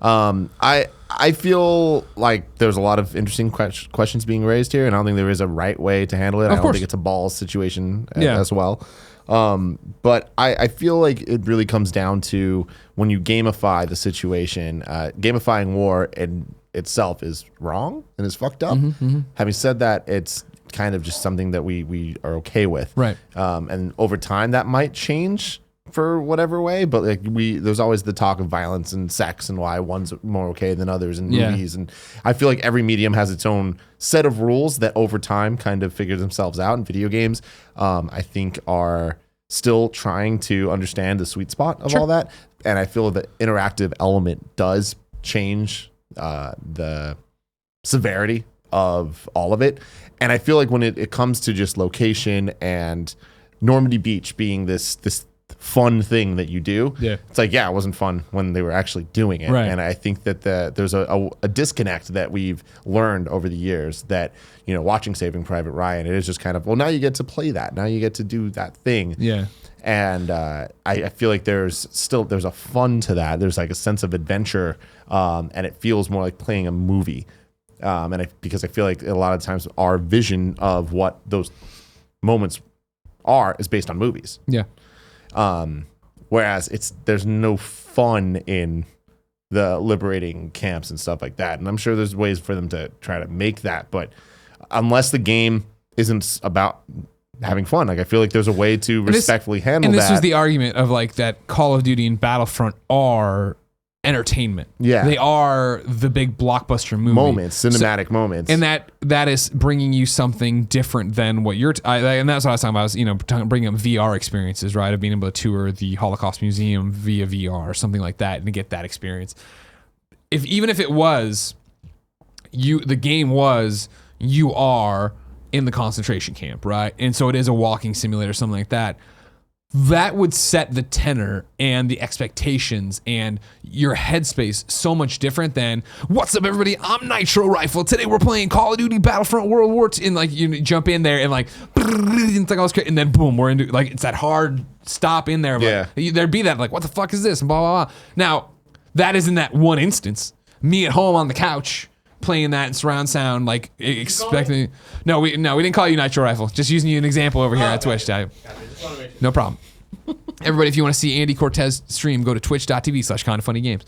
I feel like there's a lot of interesting questions being raised here, and I don't think there is a right way to handle it. I don't think it's a balls situation as well. But I feel like it really comes down to when you gamify the situation. Gamifying war in itself is wrong and is fucked up. Having said that, it's kind of just something that we are okay with. Right. And over time that might change for whatever way, but like there's always the talk of violence and sex and why one's more okay than others in movies, and I feel like every medium has its own set of rules that over time kind of figure themselves out. And video games, I think, are still trying to understand the sweet spot of all that, and I feel the interactive element does change the severity of all of it. And I feel like when it comes to just location and Normandy Beach being this fun thing that you do, it's like, it wasn't fun when they were actually doing it. And I think that there's a disconnect that we've learned over the years that, watching Saving Private Ryan, it is just kind of, well, now you get to play that, now you get to do that thing. And I feel like there's a fun to that. There's like a sense of adventure, and it feels more like playing a movie. Because I feel like a lot of times our vision of what those moments are is based on movies. Whereas there's no fun in the liberating camps and stuff like that. And I'm sure there's ways for them to try to make that, but unless the game isn't about having fun, like I feel like there's a way to respectfully handle that. And this was the argument of like that Call of Duty and Battlefront are entertainment. They are the big blockbuster movie moments, cinematic moments, and that is bringing you something different than what you're and that's what I was talking about. I was bringing up VR experiences, right, of being able to tour the Holocaust Museum via VR or something like that and to get that experience. Even if it was the game was you are in the concentration camp, right, and so it is a walking simulator or something like that. that would set the tenor and the expectations and your headspace so much different than, what's up, everybody? I'm Nitro Rifle. Today we're playing Call of Duty Battlefront World War II. And like you jump in there and like, it's like all this crazy, and then boom, we're into like it's that hard stop in there. Yeah. Like, there'd be that like, what the fuck is this? And blah blah blah. Now that is in that one instance. Me at home on the couch playing that in surround sound, like expecting. No, we didn't call you Nitro Rifle. Just using you an example over here at Twitch. No problem. Everybody, if you want to see Andy Cortez stream, go to twitch.tv/kindoffunnygames.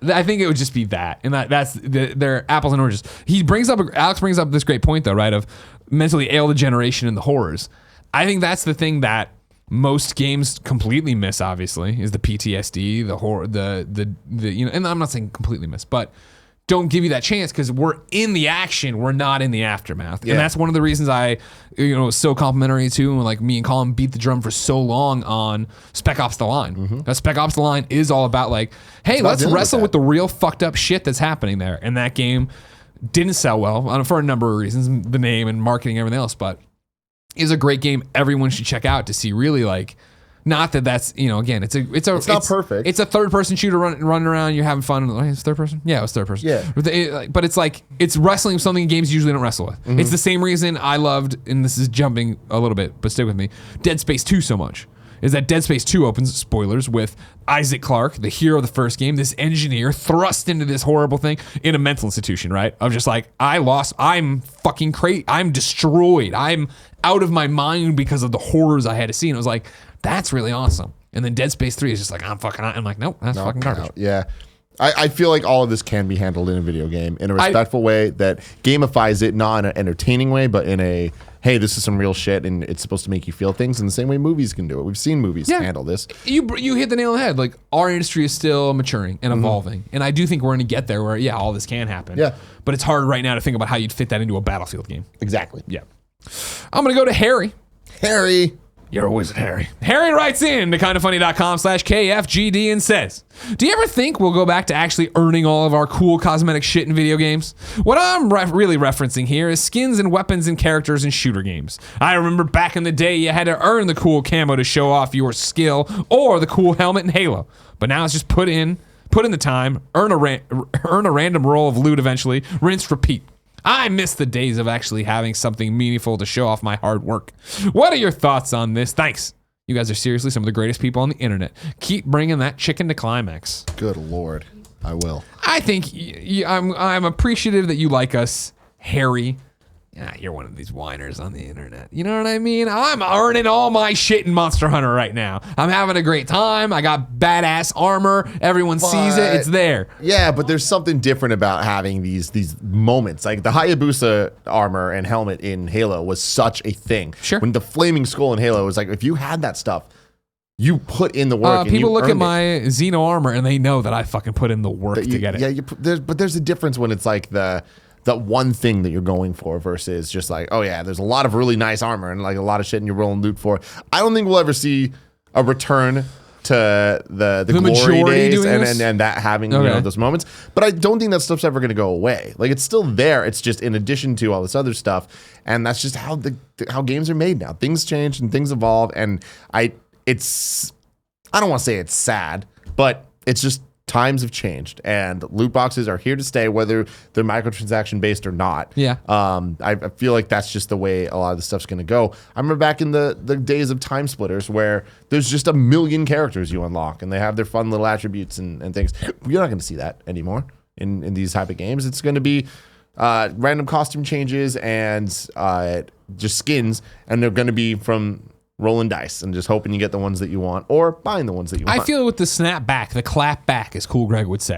I think it would just be that, and they're apples and oranges. Alex brings up this great point though, right? Of mentally ill generation and the horrors. I think that's the thing that most games completely miss. Obviously, is the PTSD, the horror, the and I'm not saying completely miss, but don't give you that chance because we're in the action, we're not in the aftermath. Yeah. And that's one of the reasons I was so complimentary to, and like me and Colin beat the drum for so long on Spec Ops The Line. Mm-hmm. Spec Ops The Line is all about like, hey, let's wrestle with the real fucked up shit that's happening there. And that game didn't sell well for a number of reasons, the name and marketing and everything else, but is a great game everyone should check out to see really like, not that that's, again, it's not perfect. It's a third person shooter running around. You're having fun. It's third person. Yeah, it was third person. Yeah. But it's like, it's wrestling something games usually don't wrestle with. Mm-hmm. It's the same reason I loved, and this is jumping a little bit, but stick with me, Dead Space 2 so much. Is that Dead Space 2 opens, spoilers, with Isaac Clarke, the hero of the first game, this engineer thrust into this horrible thing in a mental institution, right? Of just like, I'm fucking crazy. I'm destroyed. I'm out of my mind because of the horrors I had to see. And it was like, that's really awesome. And then Dead Space 3 is just like, I'm like, nope, that's fucking garbage. Yeah. I feel like all of this can be handled in a video game in a respectful way that gamifies it, not in an entertaining way, but in a, hey, this is some real shit and it's supposed to make you feel things in the same way movies can do it. We've seen movies handle this. You hit the nail on the head. Like, our industry is still maturing and evolving. And I do think we're going to get there where, all this can happen. Yeah. But it's hard right now to think about how you'd fit that into a Battlefield game. Exactly. Yeah. I'm going to go to Harry. You're a wizard, Harry. Harry writes in to kindoffunny.com/KFGD and says, do you ever think we'll go back to actually earning all of our cool cosmetic shit in video games? What I'm really referencing here is skins and weapons and characters in shooter games. I remember back in the day you had to earn the cool camo to show off your skill or the cool helmet in Halo. But now it's just put in the time, earn a random roll of loot eventually, rinse, repeat. I miss the days of actually having something meaningful to show off my hard work. What are your thoughts on this? Thanks. You guys are seriously some of the greatest people on the internet. Keep bringing that chicken to climax. Good Lord. I will. I think I'm appreciative that you like us, Harry. You're one of these whiners on the internet. You know what I mean? I'm earning all my shit in Monster Hunter right now. I'm having a great time. I got badass armor. Everyone sees it. It's there. Yeah, but there's something different about having these moments. Like the Hayabusa armor and helmet in Halo was such a thing. Sure. When the flaming skull in Halo was like, if you had that stuff, you put in the work. People look at my Xeno armor and they know that I fucking put in the work to get it. Yeah, but there's a difference when it's like that one thing that you're going for versus just like, oh yeah, there's a lot of really nice armor and like a lot of shit and you're rolling loot for. I don't think we'll ever see a return to the glory days and that having those moments. But I don't think that stuff's ever going to go away. Like it's still there. It's just in addition to all this other stuff, and that's just how how games are made now. Things change and things evolve, and I don't want to say it's sad, but it's just times have changed and loot boxes are here to stay, whether they're microtransaction based or not. Yeah. I feel like that's just the way a lot of the stuff's going to go. I remember back in the days of time splitters where there's just a million characters you unlock and they have their fun little attributes and things. You're not going to see that anymore in these type of games. It's going to be random costume changes and just skins, and they're going to be from rolling dice and just hoping you get the ones that you want or buying the ones that you want. I feel with the snap back, the clap back, as Cool Greg would say,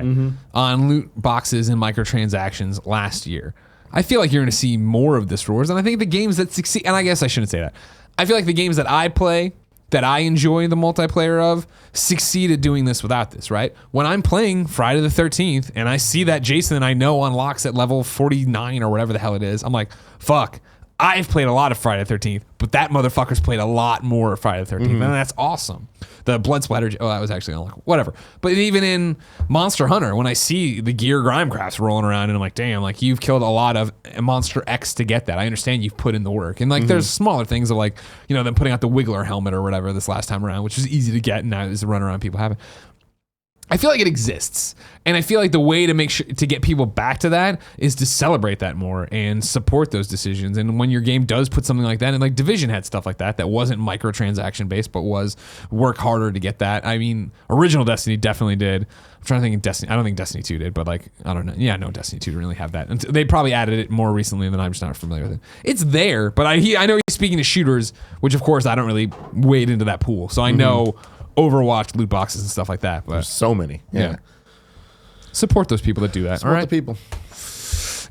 on loot boxes and microtransactions last year, I feel like you're going to see more of this rewards. And I think the games that succeed, and I guess I shouldn't say that. I feel like the games that I play, that I enjoy the multiplayer of, succeed at doing this without this, right? When I'm playing Friday the 13th and I see that Jason I know unlocks at level 49 or whatever the hell it is, I'm like, fuck. I've played a lot of Friday the 13th, but that motherfucker's played a lot more Friday the 13th, and that's awesome. The blood splatter, that was actually whatever. But even in Monster Hunter, when I see the gear Grimecrafts rolling around, and I'm like, damn, like you've killed a lot of Monster X to get that. I understand you've put in the work, and like there's smaller things of like, you know, them putting out the Wiggler helmet or whatever this last time around, which was easy to get, and now is the run around people have it. I feel like it exists, and I feel like the way to make sure to get people back to that is to celebrate that more and support those decisions. And when your game does put something like that, and like Division had stuff like that wasn't microtransaction based, but was work harder to get that. I mean, original Destiny definitely did. I'm trying to think of Destiny. I don't think Destiny 2 did, but like I don't know. Yeah, no, Destiny 2 didn't really have that. And they probably added it more recently than I'm just not familiar with it. It's there, but I know he's speaking to shooters, which of course I don't really wade into that pool, so I know. Overwatch loot boxes and stuff like that, but There's so many. Yeah. Support those people that do that. Support all right, the people.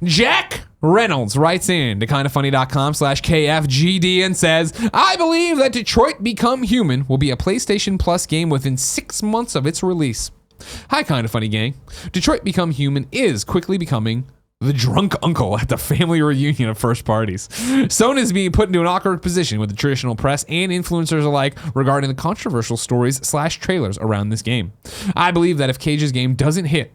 Jack Reynolds writes in to kindoffunny.com/KFGD and says, I believe that Detroit Become Human will be a PlayStation Plus game within 6 months of its release. Hi, Kind of Funny gang. Detroit Become Human is quickly becoming the drunk uncle at the family reunion of first parties. Sony is being put into an awkward position with the traditional press and influencers alike regarding the controversial stories/trailers around this game. I believe that if Cage's game doesn't hit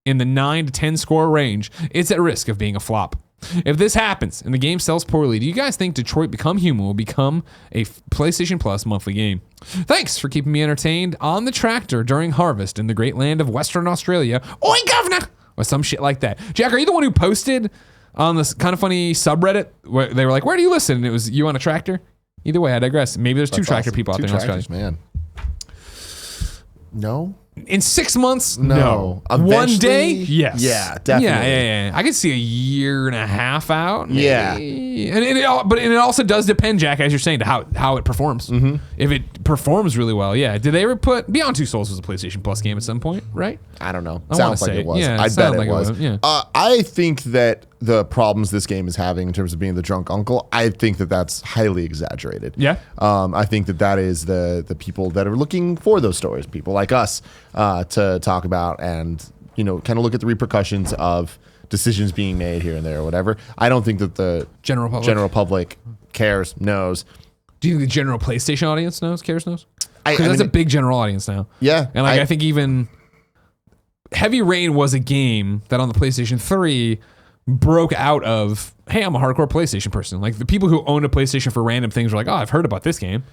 in the 9 to 10 score range, it's at risk of being a flop. If this happens and the game sells poorly, do you guys think Detroit Become Human will become a PlayStation Plus monthly game? Thanks for keeping me entertained on the tractor during harvest in the great land of Western Australia. Oi, governor! Or some shit like that. Jack, are you the one who posted on this Kind of Funny subreddit where they were like, where do you listen? And it was you on a tractor? Either way, I digress. Maybe there's two tractor people out there in Australia. Man. No. In 6 months? No. One day? Yes. Yeah, definitely. Yeah. I could see a year and a half out. Maybe. Yeah. And it also does depend, Jack, as you're saying, to how it performs. Mm-hmm. If it performs really well, yeah. Did they ever put Beyond Two Souls was a PlayStation Plus game at some point, right? I don't know. I Sounds wanna like say it was. yeah, I bet like it was. Yeah. I think that the problems this game is having in terms of being the drunk uncle, I think that that's highly exaggerated. Yeah. I think that is the people that are looking for those stories, people like us, to talk about and, you know, kind of look at the repercussions of decisions being made here and there or whatever. I don't think that the general public cares, knows. Do you think the general PlayStation audience cares? Because I that's mean, a big general audience now. Yeah. And like I think even Heavy Rain was a game that on the PlayStation 3 broke out of, hey, I'm a hardcore PlayStation person. Like the people who owned a PlayStation for random things were like, oh, I've heard about this game.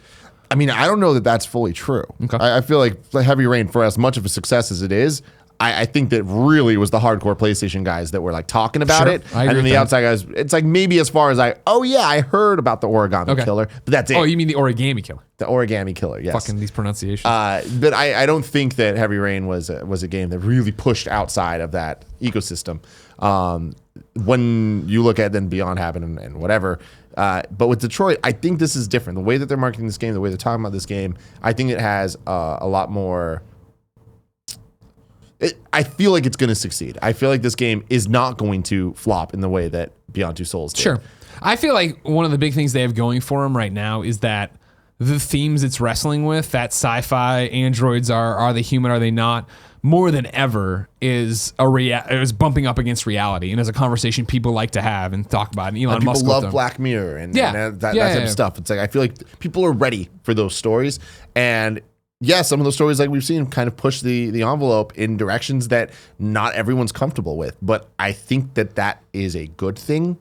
I mean, I don't know that that's fully true. Okay. I feel like Heavy Rain, for as much of a success as it is, I think that really was the hardcore PlayStation guys that were like talking about it. And then the outside guys, it's like maybe as far as I heard about the Origami Killer, but that's it. Oh, you mean the Origami Killer? The Origami Killer, yes. Fucking these pronunciations. But I don't think that Heavy Rain was a game that really pushed outside of that ecosystem. When you look at then Beyond Haven and whatever, but with Detroit, I think this is different. The way that they're marketing this game, the way they're talking about this game, I think it has a lot more. I feel like it's going to succeed. I feel like this game is not going to flop in the way that Beyond Two Souls did. Sure. I feel like one of the big things they have going for them right now is that the themes it's wrestling with, that sci-fi, androids are they human, are they not, more than ever is is bumping up against reality, and is a conversation people like to have and talk about. And Elon Musk people love Black Mirror and that type of stuff. It's like I feel like people are ready for those stories, and yeah, some of those stories like we've seen kind of push the envelope in directions that not everyone's comfortable with. But I think that is a good thing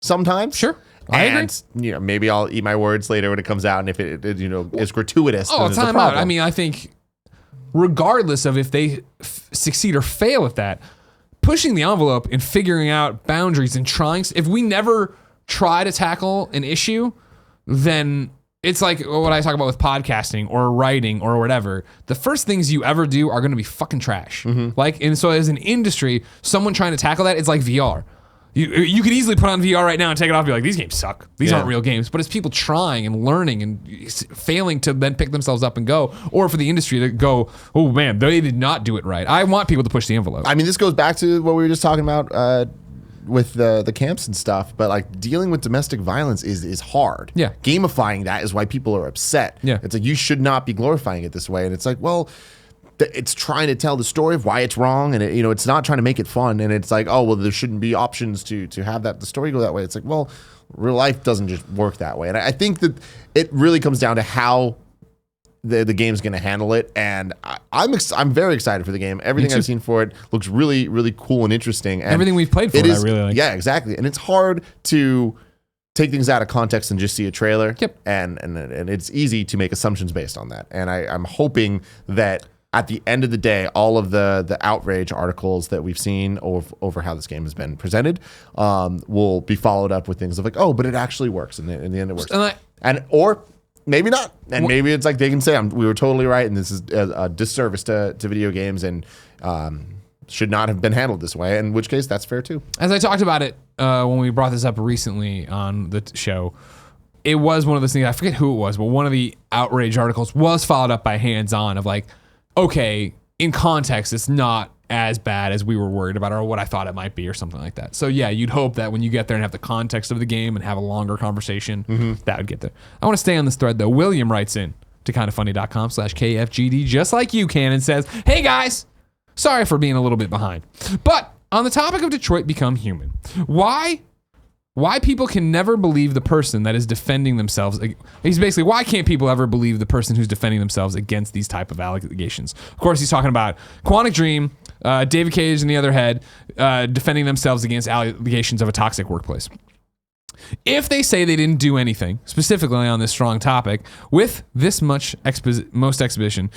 sometimes. Sure. I agree. You know, maybe I'll eat my words later when it comes out, and if it is gratuitous, then it's a time problem. out. I mean, I think regardless of if they succeed or fail at that, pushing the envelope and figuring out boundaries and trying. If we never try to tackle an issue, then it's like what I talk about with podcasting or writing or whatever. The first things you ever do are going to be fucking trash. Mm-hmm. And so as an industry, someone trying to tackle that, it's like VR. You could easily put on VR right now and take it off and be like, these games suck. These aren't real games. But it's people trying and learning and failing to then pick themselves up and go. Or for the industry to go, oh man, they did not do it right. I want people to push the envelope. I mean, this goes back to what we were just talking about with the camps and stuff. But like dealing with domestic violence is hard. Yeah. Gamifying that is why people are upset. Yeah. It's like, you should not be glorifying it this way. And it's like, well, it's trying to tell the story of why it's wrong, and it's not trying to make it fun. And it's like, oh well, there shouldn't be options to have the story go that way. It's like, well, Real life doesn't just work that way. And I think that it really comes down to how the game's going to handle it. And I'm very excited for the game. Everything I've seen for it looks really, really cool and interesting. And everything we've played for it, I really like. Yeah, exactly. And it's hard to take things out of context and just see a trailer. Yep. And it's easy to make assumptions based on that. And I'm hoping that at the end of the day, all of the outrage articles that we've seen over how this game has been presented will be followed up with things of like, oh, but it actually works. And in the end, it works. Or maybe not. And maybe it's like they can say, we were totally right, and this is a disservice to video games and should not have been handled this way, in which case that's fair too. As I talked about it when we brought this up recently on the show, it was one of those things, I forget who it was, but one of the outrage articles was followed up by hands-on of like, okay, in context, it's not as bad as we were worried about or what I thought it might be or something like that. So yeah, you'd hope that when you get there and have the context of the game and have a longer conversation, that would get there. I want to stay on this thread though. William writes in to kindafunny.com/KFGD, just like you can, and says, hey guys, sorry for being a little bit behind. But on the topic of Detroit Become Human, why people can never believe the person that is defending themselves. He's basically, why can't people ever believe the person who's defending themselves against these type of allegations? Of course, he's talking about Quantic Dream, David Cage and the other head defending themselves against allegations of a toxic workplace. If they say they didn't do anything, specifically on this strong topic, with this much exposition,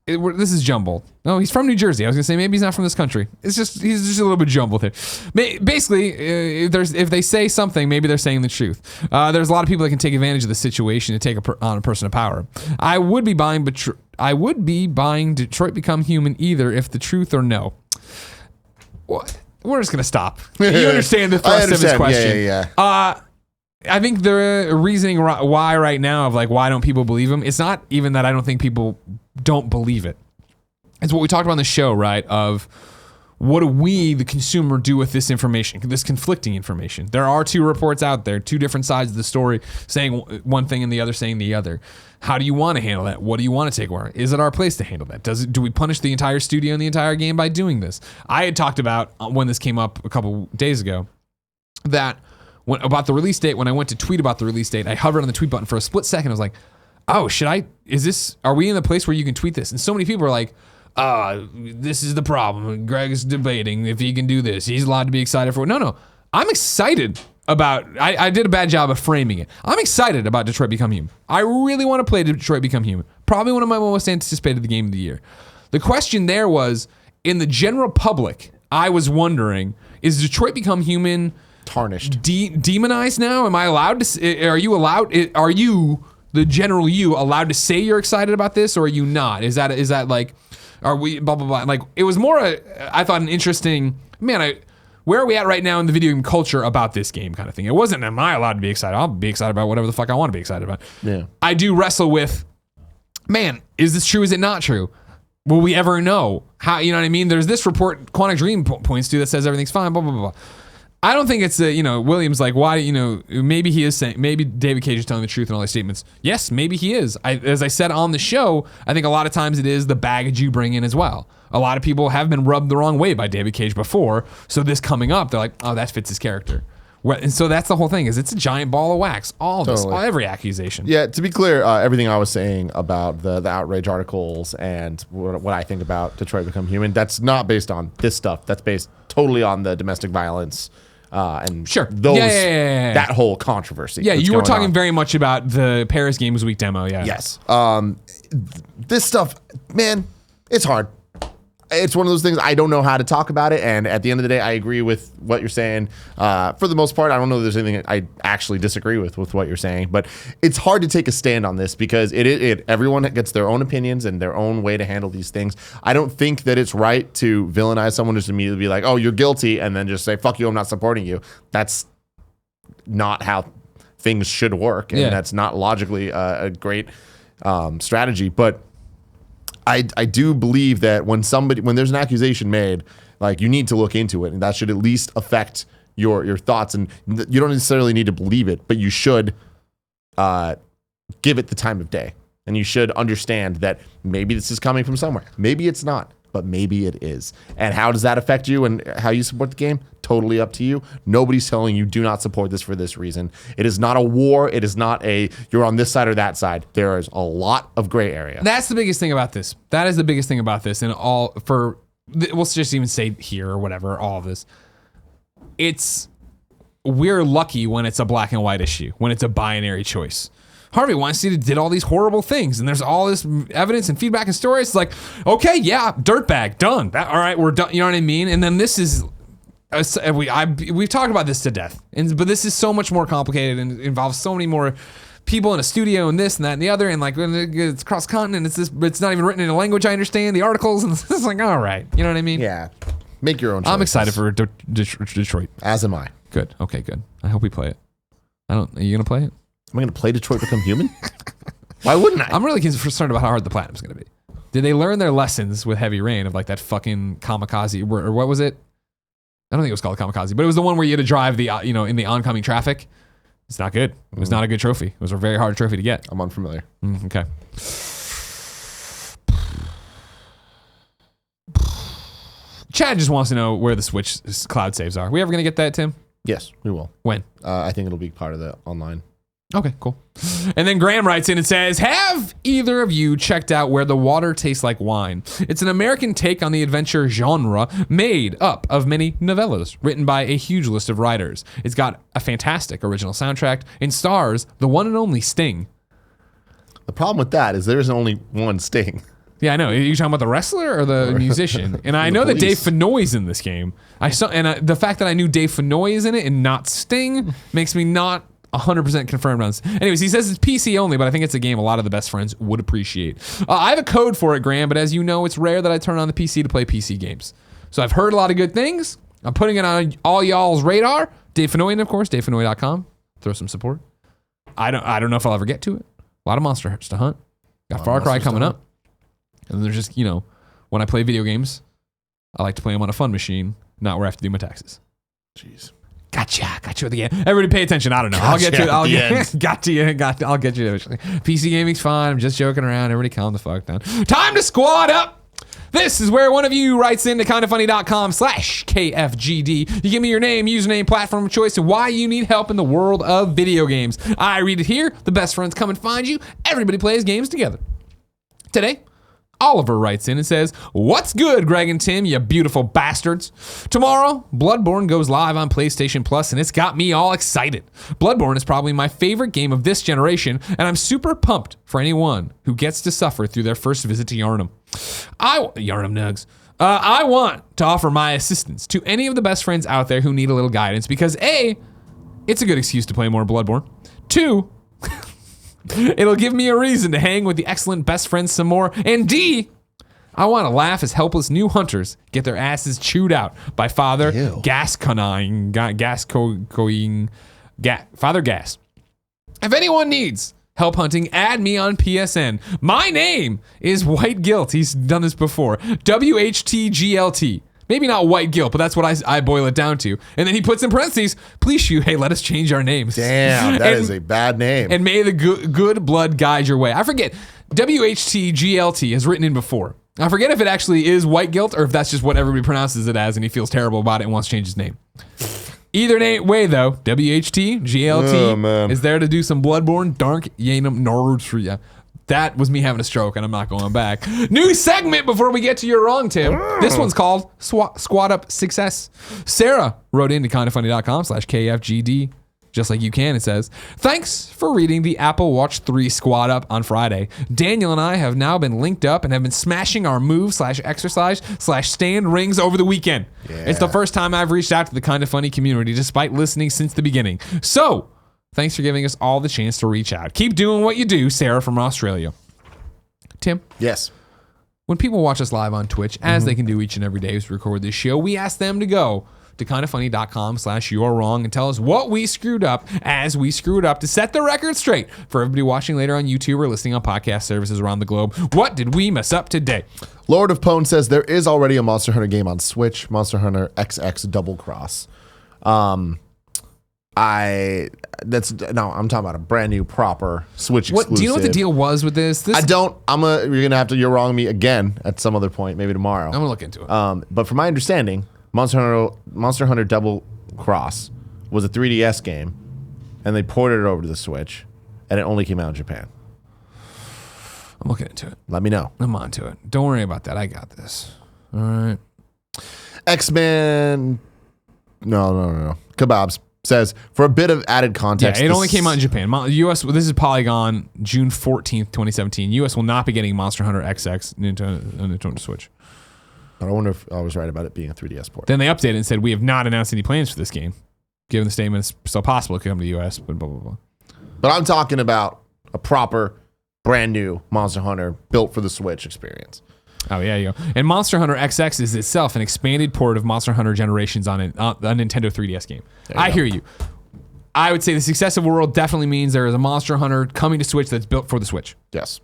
this is jumbled. No, he's from New Jersey. I was gonna say maybe he's not from this country. He's just a little bit jumbled here. Basically, if they say something, maybe they're saying the truth. There's a lot of people that can take advantage of the situation to take on a person of power. I would be buying Detroit Become Human either if the truth or no. What? We're just gonna stop. You understand the thrust of his question. Yeah. I think the reasoning why right now of like, why don't people believe him? It's not even that I don't think people don't believe it. It's what we talked about on the show, right? Of what do we, the consumer, do with this information, this conflicting information? There are two reports out there, two different sides of the story saying one thing and the other saying the other. How do you want to handle that? What do you want to take away? Is it our place to handle that? Do we punish the entire studio and the entire game by doing this? I had talked about when this came up a couple days ago that about the release date, when I went to tweet about the release date, I hovered on the tweet button for a split second. I was like, oh, are we in the place where you can tweet this? And so many people are like, this is the problem. Greg's debating if he can do this. He's allowed to be excited for it. No. I'm excited about, I did a bad job of framing it. I'm excited about Detroit Become Human. I really want to play Detroit Become Human. Probably one of my most anticipated game of the year. The question there was, in the general public, I was wondering, is Detroit Become Human tarnished, demonized now? Am I allowed to? Are you allowed? Are you, the general you, allowed to say you're excited about this, or are you not? Is that like, are we blah blah blah? Like, it was more I thought an interesting where are we at right now in the video game culture about this game kind of thing. It wasn't, am I allowed to be excited? I'll be excited about whatever the fuck I want to be excited about. Yeah. I do wrestle with, is this true? Is it not true? Will we ever know? How, you know what I mean? There's this report Quantic Dream points to that says everything's fine, blah blah blah. I don't think it's Williams like, why, maybe he is saying, maybe David Cage is telling the truth in all these statements. Yes, maybe he is. As I said on the show, I think a lot of times it is the baggage you bring in as well. A lot of people have been rubbed the wrong way by David Cage before, so this coming up, they're like, oh, that fits his character. And so that's the whole thing, is it's a giant ball of wax. Every accusation. Yeah, to be clear, everything I was saying about the outrage articles and what I think about Detroit Become Human, that's not based on this stuff. That's based totally on the domestic violence and sure, that whole controversy. Yeah, you were talking very much about the Paris Games Week demo. Yeah. Yes. This stuff, man, it's hard. It's one of those things, I don't know how to talk about it, and at the end of the day, I agree with what you're saying. For the most part, I don't know if there's anything I actually disagree with what you're saying, but it's hard to take a stand on this because everyone gets their own opinions and their own way to handle these things. I don't think that it's right to villainize someone, just immediately be like, oh, you're guilty, and then just say, fuck you, I'm not supporting you. That's not how things should work, and that's not logically a great strategy, but I do believe that when there's an accusation made, like, you need to look into it, and that should at least affect your thoughts. And you don't necessarily need to believe it, but you should give it the time of day, and you should understand that maybe this is coming from somewhere, maybe it's not. but maybe it is. And how does that affect you and how you support the game? Totally up to you. Nobody's telling you do not support this for this reason. It is not a war. It is not a you're on this side or that side. There is a lot of gray area. That's the biggest thing about this. That is the biggest thing about this. And we'll just even say here or whatever, all of this. We're lucky when it's a black and white issue, when it's a binary choice. Harvey Weinstein did all these horrible things, and there's all this evidence and feedback and stories. It's like, okay, yeah, dirtbag, done. All right, we're done. You know what I mean? And then this is, we've talked about this to death, but this is so much more complicated and involves so many more people in a studio and this and that and the other, and like when it's cross continent, it's not even written in a language I understand. The articles, and it's like, all right, you know what I mean? Yeah, make your own choices. I'm excited for Detroit. As am I. Good. Okay, good. I hope we play it. Are you gonna play it? Am I going to play Detroit Become Human? Why wouldn't I? I'm really concerned about how hard the platinum's going to be. Did they learn their lessons with Heavy Rain of like that fucking kamikaze, or what was it? I don't think it was called kamikaze, but it was the one where you had to drive the, in the oncoming traffic. It's not good. It was not a good trophy. It was a very hard trophy to get. I'm unfamiliar. Okay. Chad just wants to know where the Switch cloud saves are. We ever going to get that, Tim? Yes, we will. When? I think it'll be part of the online. Okay, cool. And then Graham writes in and says, have either of you checked out Where the Water Tastes Like Wine? It's an American take on the adventure genre made up of many novellas written by a huge list of writers. It's got a fantastic original soundtrack and stars the one and only Sting. The problem with that is there's only one Sting. Yeah, I know. Are you talking about the wrestler or the musician? And I know that Dave Fennoy's in this game. The fact that I knew Dave Fennoy is in it and not Sting makes me not 100% confirmed on this. Anyways, he says it's PC only, but I think it's a game a lot of the best friends would appreciate. I have a code for it, Graham, but as you know, it's rare that I turn on the PC to play PC games. So I've heard a lot of good things. I'm putting it on all y'all's radar. Dave Fennoy, of course, DaveFennoy.com. Throw some support. I don't know if I'll ever get to it. A lot of monster hunts to hunt. Got Far Cry coming up. And then there's just, when I play video games, I like to play them on a fun machine, not where I have to do my taxes. Jeez. Gotcha at the end. Everybody pay attention. I don't know. I'll get to it. I'll get to you. I'll get you eventually. PC gaming's fine. I'm just joking around. Everybody calm the fuck down. Time to squad up. This is where one of you writes into kindafunny.com/KFGD. You give me your name, username, platform of choice, and why you need help in the world of video games. I read it here. The best friends come and find you. Everybody plays games together. Today, Oliver writes in and says, what's good, Greg and Tim, you beautiful bastards? Tomorrow, Blood-Borne goes live on PlayStation Plus, and it's got me all excited. Blood-Borne is probably my favorite game of this generation, and I'm super pumped for anyone who gets to suffer through their first visit to Yharnam. Yharnam Nugs. I want to offer my assistance to any of the best friends out there who need a little guidance, because A, it's a good excuse to play more Blood-Borne. 2, it'll give me a reason to hang with the excellent best friends some more. And D, I want to laugh as helpless new hunters get their asses chewed out by Father Father Gas. If anyone needs help hunting, add me on PSN. My name is White Guilt. He's done this before. WHTGLT. Maybe not White Guilt, but that's what I boil it down to. And then he puts in parentheses, please you, hey, let us change our names. Damn, that is a bad name. And may the good blood guide your way. I forget, WHTGLT has written in before. I forget if it actually is White Guilt or if that's just what everybody pronounces it as and he feels terrible about it and wants to change his name. Either way, though, WHTGLT is there to do some Blood-Borne, Dark Yanum Nordstria. That was me having a stroke, and I'm not going back. New segment before we get to your wrong, Tim. This one's called Squad Up Success. Sarah wrote into kindafunny.com/KFGD. Just like you can, it says, thanks for reading the Apple Watch 3 Squad Up on Friday. Daniel and I have now been linked up and have been smashing our move/exercise/stand rings over the weekend. Yeah. It's the first time I've reached out to the Kinda Funny community despite listening since the beginning. So, thanks for giving us all the chance to reach out. Keep doing what you do, Sarah from Australia. Tim? Yes. When people watch us live on Twitch, as they can do each and every day as we record this show, we ask them to go to kindafunny.com/youarewrong and tell us what we screwed up as we screwed up to set the record straight for everybody watching later on YouTube or listening on podcast services around the globe. What did we mess up today? Lord of Pone says there is already a Monster Hunter game on Switch, Monster Hunter XX Double Cross. I'm talking about a brand new proper Switch exclusive. What do you know what the deal was with this? I don't. You're gonna have to. You're wrong me again at some other point, maybe tomorrow. I'm gonna look into it. But from my understanding, Monster Hunter Double Cross was a 3DS game, and they ported it over to the Switch, and it only came out in Japan. I'm looking into it. Let me know. I'm on to it. Don't worry about that. I got this. All right. X-Men. No. Kebabs says, for a bit of added context. Yeah, it only came out in Japan. US, this is Polygon, June 14th, 2017. US will not be getting Monster Hunter XX Nintendo Switch. But I wonder if I was right about it being a 3DS port. Then they updated and said, we have not announced any plans for this game. Given the statement, it's still possible it could come to the US, but blah, blah, blah. But I'm talking about a proper, brand new Monster Hunter built for the Switch experience. Oh, yeah, you go. And Monster Hunter XX is itself an expanded port of Monster Hunter Generations on a Nintendo 3DS game. I hear you. I would say the success of the world definitely means there is a Monster Hunter coming to Switch that's built for the Switch. Yes.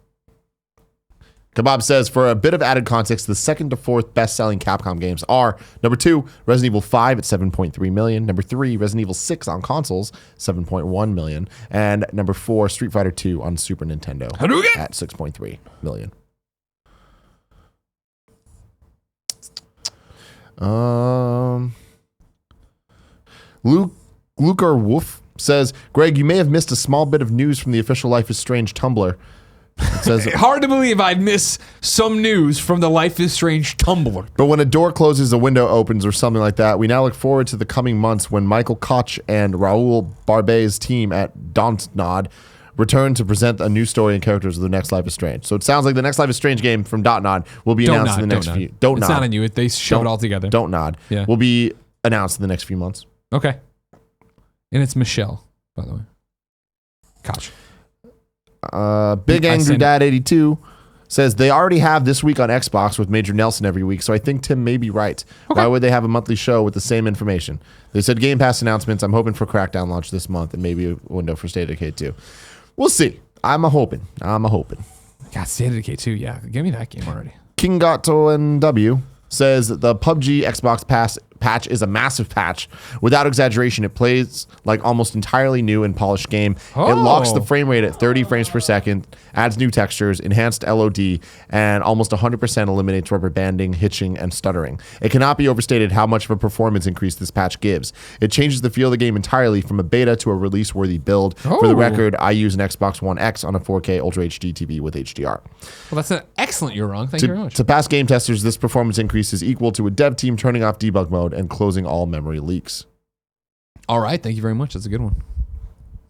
Kebab says, for a bit of added context, the second to fourth best-selling Capcom games are number 2, Resident Evil 5 at 7.3 million, number 3, Resident Evil 6 on consoles, 7.1 million, and number 4, Street Fighter 2 on Super Nintendo at 6.3 million. Luker Wolf says, Greg, you may have missed a small bit of news from the official Life is Strange Tumblr. It says, hard to believe I'd miss some news from the Life is Strange Tumblr. But when a door closes, a window opens or something like that. We now look forward to the coming months when Michael Koch and Raul Barbet's team at Dontnod return to present a new story and characters of the next Life is Strange. So it sounds like the next Life is Strange game from Dontnod will be announced in the next few. Don't nod. It's not on you. They shove it all together. Don't nod. Yeah. Will be announced in the next few months. Okay. And it's Michelle, by the way. Koch. Big Angry Dad 82 says they already have This Week on Xbox with Major Nelson every week, so I think Tim may be right. Okay. Why would they have a monthly show with the same information? They said Game Pass announcements. I'm hoping for Crackdown launch this month and maybe a window for State of Decay 2. We'll see. I'm a hoping. God, State of Decay 2, yeah. Give me that game already. King Gato and W says that the PUBG Xbox patch is a massive patch. Without exaggeration, it plays like almost entirely new and polished game. It locks the frame rate at 30 frames per second, adds new textures, enhanced LOD, and almost 100% eliminates rubber banding, hitching, and stuttering. It cannot be overstated how much of a performance increase this patch gives. It changes the feel of the game entirely from a beta to a release-worthy build. For the record, I use an Xbox One X on a 4K Ultra HD TV with HDR. Well, that's an excellent. You're wrong. Thank you very much. To past game testers, this performance increase is equal to a dev team turning off debug mode and closing all memory leaks. All right. Thank you very much. That's a good one.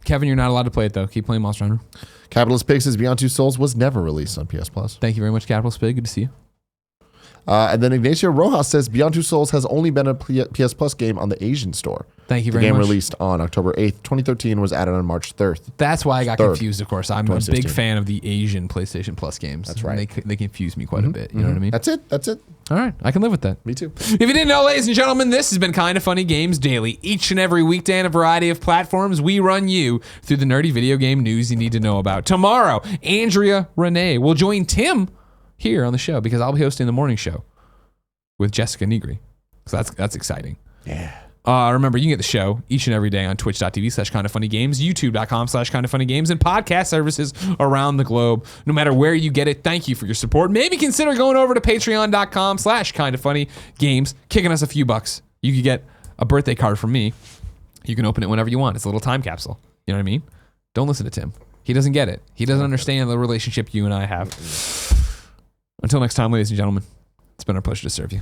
Kevin, you're not allowed to play it, though. Keep playing Monster Hunter. Capitalist Pig says Beyond Two Souls was never released on PS Plus. Thank you very much, Capitalist Pig. Good to see you. And then Ignacio Rojas says Beyond Two Souls has only been a PS Plus game on the Asian store. Thank you very much. The game released on October 8th, 2013 was added on March 3rd. That's why I got confused, of course. I'm a big fan of the Asian PlayStation Plus games. That's right. They confuse me quite a bit. You know what I mean? That's it. All right. I can live with that. Me too. If you didn't know, ladies and gentlemen, this has been Kind of Funny Games Daily. Each and every weekday on a variety of platforms, we run you through the nerdy video game news you need to know about. Tomorrow, Andrea Renee will join Tim here on the show because I'll be hosting the morning show with Jessica Negri. So that's exciting. Yeah. Remember, you can get the show each and every day on twitch.tv/kindoffunnygames, youtube.com/kindoffunnygames, and podcast services around the globe. No matter where you get it, thank you for your support. Maybe consider going over to patreon.com/kindoffunnygames, kicking us a few bucks. You could get a birthday card from me. You can open it whenever you want. It's a little time capsule. You know what I mean? Don't listen to Tim. He doesn't get it. He doesn't understand the relationship you and I have. Until next time, ladies and gentlemen, it's been our pleasure to serve you.